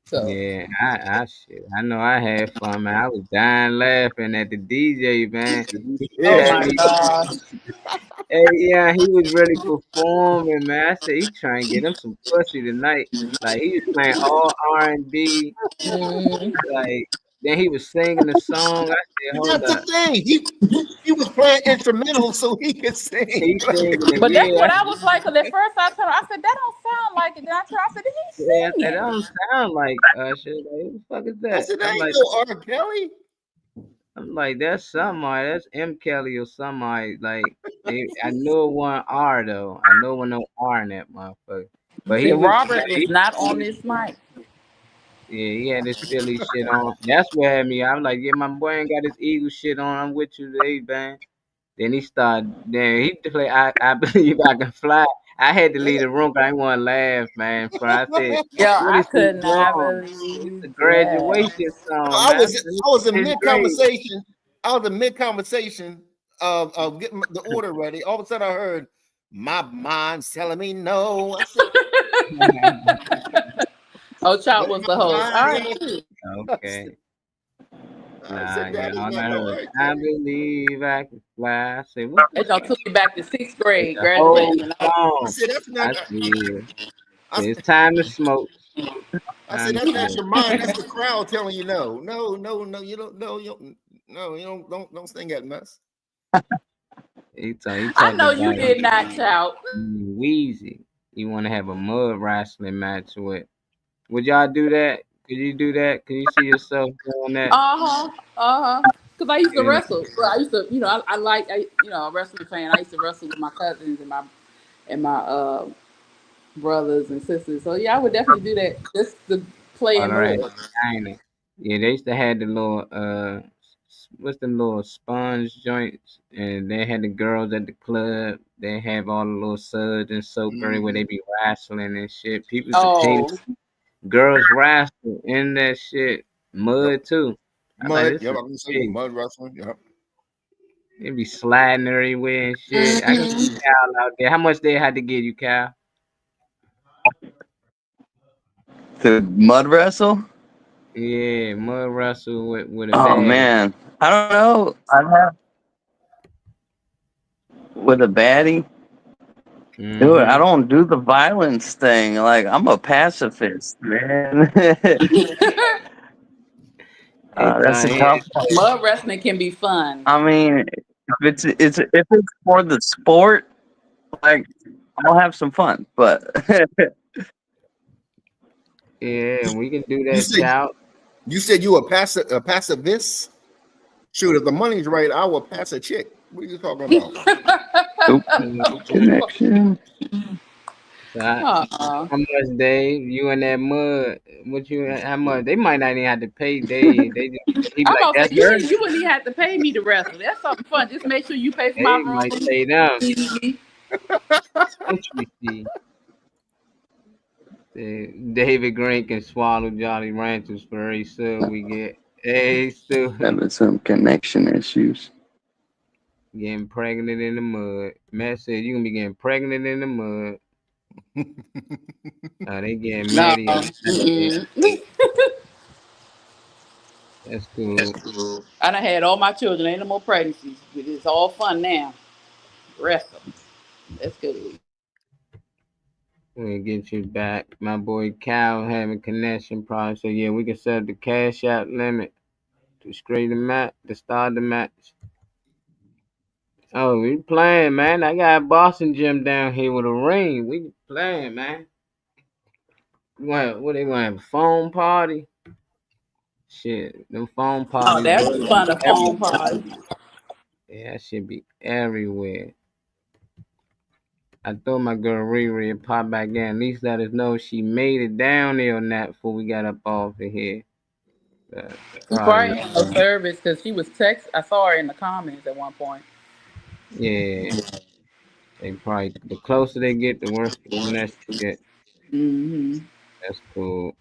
So. Yeah, I know I had fun, man. I was dying laughing at the DJ, man. He Oh had my me. God. Hey, yeah, he was really performing, man. I said he trying to get him some pussy tonight. Like he was playing all R&B. Mhm. Like then he was singing the song. I said, hold That's the up, thing. He was playing instrumental so he could sing. he singing it. But that's Yeah, what I was like. Cause at first I told her, I said that don't sound like it. Then I turned, I said, he's yeah. I said that singing. don't sound like Usher. Like who the fuck is I that? said, that I'm ain't like, no R. Kelly. that's somebody. That's M. Kelly or somebody. Like I know it wasn't R though. I know it wasn't no R in that motherfucker. But See, he was. Robert is He, not on this mic. Yeah, he had his Philly shit on. That's what had me. I was like, yeah, my boy ain't got his Eagle shit on. I'm with you today, man. Then he started. Then he play. I believe I can fly. I had to leave the room 'cause I didn't want to laugh, man. For I said, Yo, what I is this could not song? It's believe a that. graduation No, song, I man. was I was in It's mid great. conversation. I was in mid conversation of getting the order ready. All of a sudden, I heard my mind's telling me no. I said, Oh, Chop let was my the host. All mind. right, cool. Okay. I Nah, said, that yeah. is All not I no heard, R. I Kelly. believe I can fly. I said, what the It done fuck? took me back to sixth grade The whole graduation. I song. said, that's I not. said, I, it's time to smoke. I said, Time to that's not smoke. your mind. That's the crowd telling you no, no, no, no. You don't, no, you don't, no, you don't sing that mess. He I talked know you about did not, Chop. Weezy. You want to have a mud wrestling match with? Would y'all do that? Could you do that? Could you see yourself doing that? Because I used to Yeah. wrestle. Well, I used to, a wrestling fan. I used to wrestle with my cousins and my brothers and sisters. So yeah, I would definitely do that just to play All in right. mud. China. Yeah, they used to have the little what's the little sponge joints, and they had the girls at the club. They have all the little suds and soap where they be wrestling and shit. People used to paint Oh, girls wrestling in that shit. Yep. Mud too. I'm like, Mud. this Yep. is I'm gonna say big. mud wrestling. Yep. They be sliding everywhere and shit. I can see mhm. Cal out there. How much they had to give you, Cal? To mud wrestle? Yeah, mud wrestle with a Oh bad. man, I don't know. I have with a baddie. Dude, I Mm-hmm. don't do the violence thing. Like I'm a pacifist, man. That's a Anytime, tough one. Mud wrestling can be fun. I mean, if it's for the sport, like I'll have some fun. But yeah, we can do You that, said child. you said you a pacifist. Shoot, if the money's right, I will pass a chick. What are you talking about? oop, Mm-hmm. connection. So Aw. how much, Dave? You in that mud? What you? How much? They might not even have to pay Dave. They just he be I'm like, about to that's say her. you wouldn't even have to pay me to wrestle. That's something fun. Just make sure you pay for my They might room. pay them. Easy. Entry fee. David Green can swallow Jolly Ranchers for every sub we get. Hey, still Having some connection issues. getting pregnant in the mud. Matt said you gonna be getting pregnant in the mud. They getting No. Maddie a Mm-mm. That's cool. I done had all my children. Ain't no more pregnancies. It's all fun now. Wrestle. That's good. We'll get you back. My boy Cal having connection problems. So yeah, we can set the cash out limit to straight the match to start the match. Oh, we playing, man. I got Boston Gym down here with a ring. We playing, man. What they want to have a phone party? Shit, them phone Oh, parties that go was fun. A forever. phone party. Yeah, that should be everywhere. I thought my girl Riri would pop back in. At least let us know she made it down there on that before we got up off of here. She probably had no service because she was text. I saw her in the comments at one point. Yeah. They probably, the closer they get, the worse the connection get. Mm-hmm. That's cool.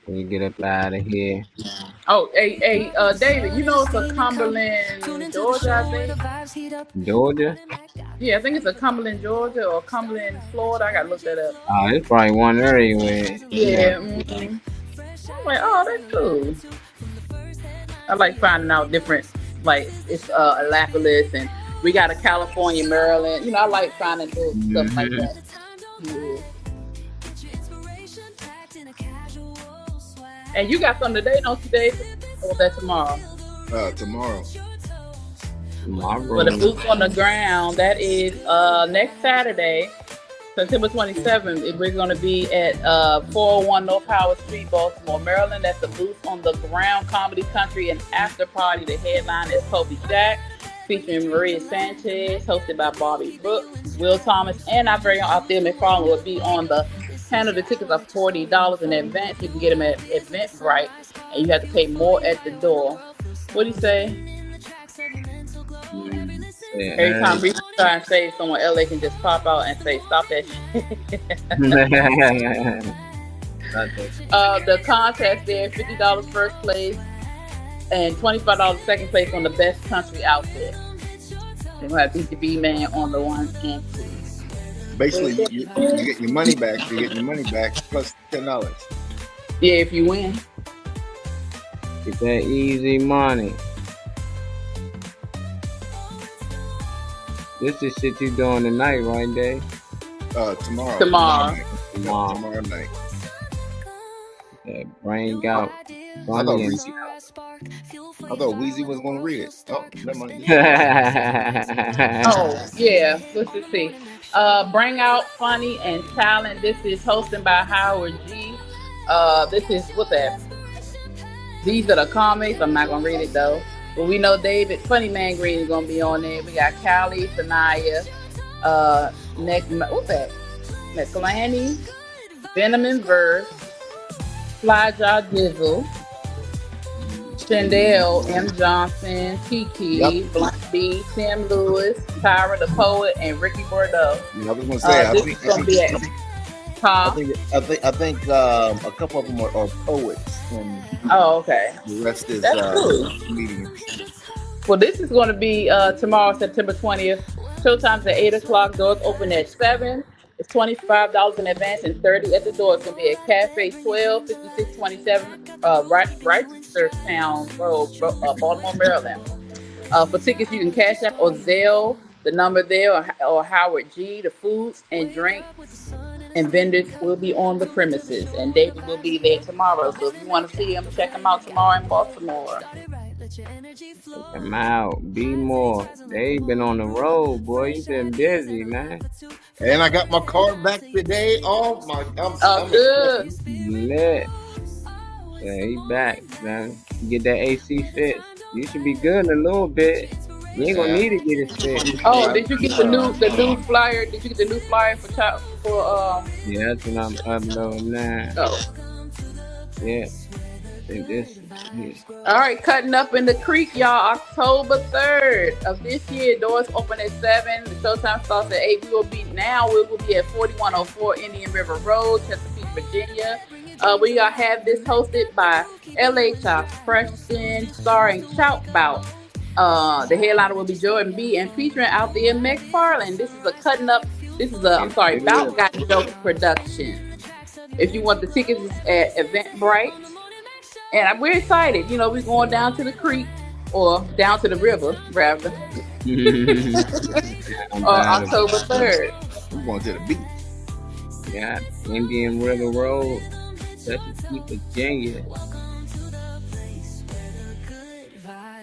When you get up out of here. Oh, hey, David, you know it's a Cumberland, Georgia, I think. Georgia? Yeah, I think it's a Cumberland, Georgia, or Cumberland, Florida. I gotta look that up. Oh, it's probably one everywhere. Yeah. Mm-hmm. I'm like, oh, that's cool. I like finding out different, like it's Annapolis, and we got a California, Maryland. You know, I like finding stuff like that. Yeah. And you got something today, don't you, David? Or that tomorrow? Tomorrow. Tomorrow. For the boots on the ground, that is next Saturday, September 27th. We're going to be at 401 North Howard Street, Baltimore, Maryland. That's the Boots on the Ground Comedy Country and After Party. The headline is Kobe Jack, featuring Maria Sanchez, hosted by Bobby Brooks, Will Thomas, and our very own Althea McFarland will be on the panel. The tickets are $40 in advance. You can get them at Eventbrite, and you have to pay more at the door. What do you say? Yeah. Every time we try and save someone, LA can just pop out and say, "Stop that shit." The contest there, $50 first place and $25 second place on the best country outfit. They're gonna have BTB Man on the 1 and 2. Basically, you get your money back. You get your money back plus $10. Yeah, if you win. Get that easy money. This is shit you doing tonight, right, Dave? Tomorrow. Tomorrow night. Bring out. I thought Weezy was going to read it. Oh, never mind. Oh, yeah. Let's just see. Bring out funny and talent. This is hosted by Howard G. This is, what's that? These are the comics. I'm not going to read it, though. But we know David, Funny Man Green, is going to be on there. We got Callie, Sanaya, what's that? McClaney, Venom and Verse, Fly Jaw Dizzle, Chandel, M. Johnson, Kiki, Blunt B, Tim Lewis, Tyra the Poet, and Ricky Bordeaux. I was going to say, this is going to be at I think a couple of them are poets. And okay. The rest is cool. comedians. Well, this is going to be tomorrow, September 20th. Showtime's at 8 o'clock. Doors open at 7. It's $25 in advance and $30 at the door. It's going to be at Cafe 12, 5627 Reisterstown Road, Baltimore, Maryland. For tickets, you can Cash App or Zelle, the number there, or Howard G. The foods and drinks and vendors will be on the premises, and David will be there tomorrow. So if you want to see him, check him out tomorrow in Baltimore. Check them out. Be more. They been on the road, boy. You been busy, man. And I got my car back today. Oh my! I'm good. Lit. Yeah, he back, man. Get that AC fixed. You should be good in a little bit. You ain't gonna need to get it fixed. Oh, did you get the new flyer? Did you get the new flyer for Yeah, that's what I'm uploading now. Oh. Yeah. This. Yeah. All right, Cutting Up in the Creek, y'all. October 3rd of this year. Doors open at 7. The showtime starts at 8. We will be at 4104 Indian River Road, Chesapeake, Virginia. We have this hosted by LA Chops, Preston, starring Shout Bout. The headliner will be Jordan B. and featuring Althea McFarland. This is a Cutting Up. Bout Got Joke production. If you want the tickets, it's at Eventbrite. And we're excited. You know, we're going down to the creek, or down to the river, rather. October 3rd. We're going to the beach. Yeah, Indian River Road, Chesapeake, Virginia.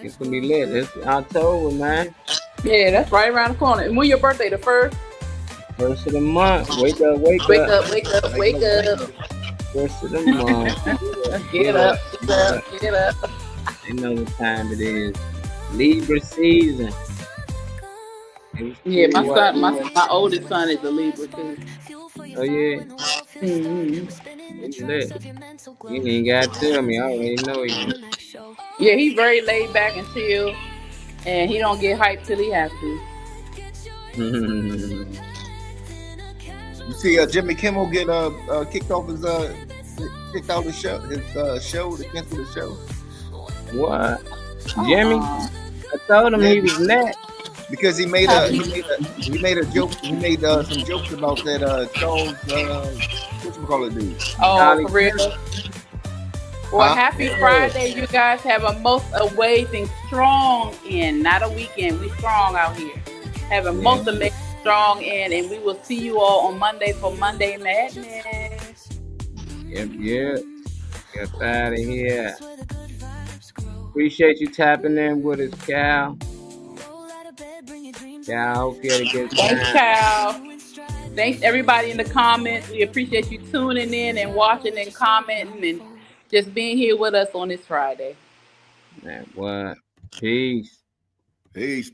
It's gonna be lit. It's October, man. Yeah, that's right around the corner. And when your birthday, the 1st? First of the month. Wake up. First of the month. Get up. They know what time it is. Libra season. It's Yeah, cool. my son, my oldest son is a Libra too. Oh yeah, Hmm. he lit. You ain't even gotta tell me. I already know he Yeah, he's very laid back and chill, and he don't get hyped till he has to. lit. You see, Jimmy Kimmel get kicked off his kicked out his show, to cancel the show What? Jimmy? I told him he was next. because he made a joke. He made some jokes about that Charles whatchamacallit dude. Oh, for real. Well, Huh? happy Friday, you guys. Have a most amazing, strong end, not a weekend. We strong out here. Have a most amazing, strong end, and we will see you all on Monday for Monday Madness. Yep. Get out of here. Appreciate you tapping in with us, Cal. Cal, I hope you had a good time. Thanks, Cal. Thanks, everybody in the comments. We appreciate you tuning in and watching and commenting and just being here with us on this Friday. Man, what? Peace. Peace.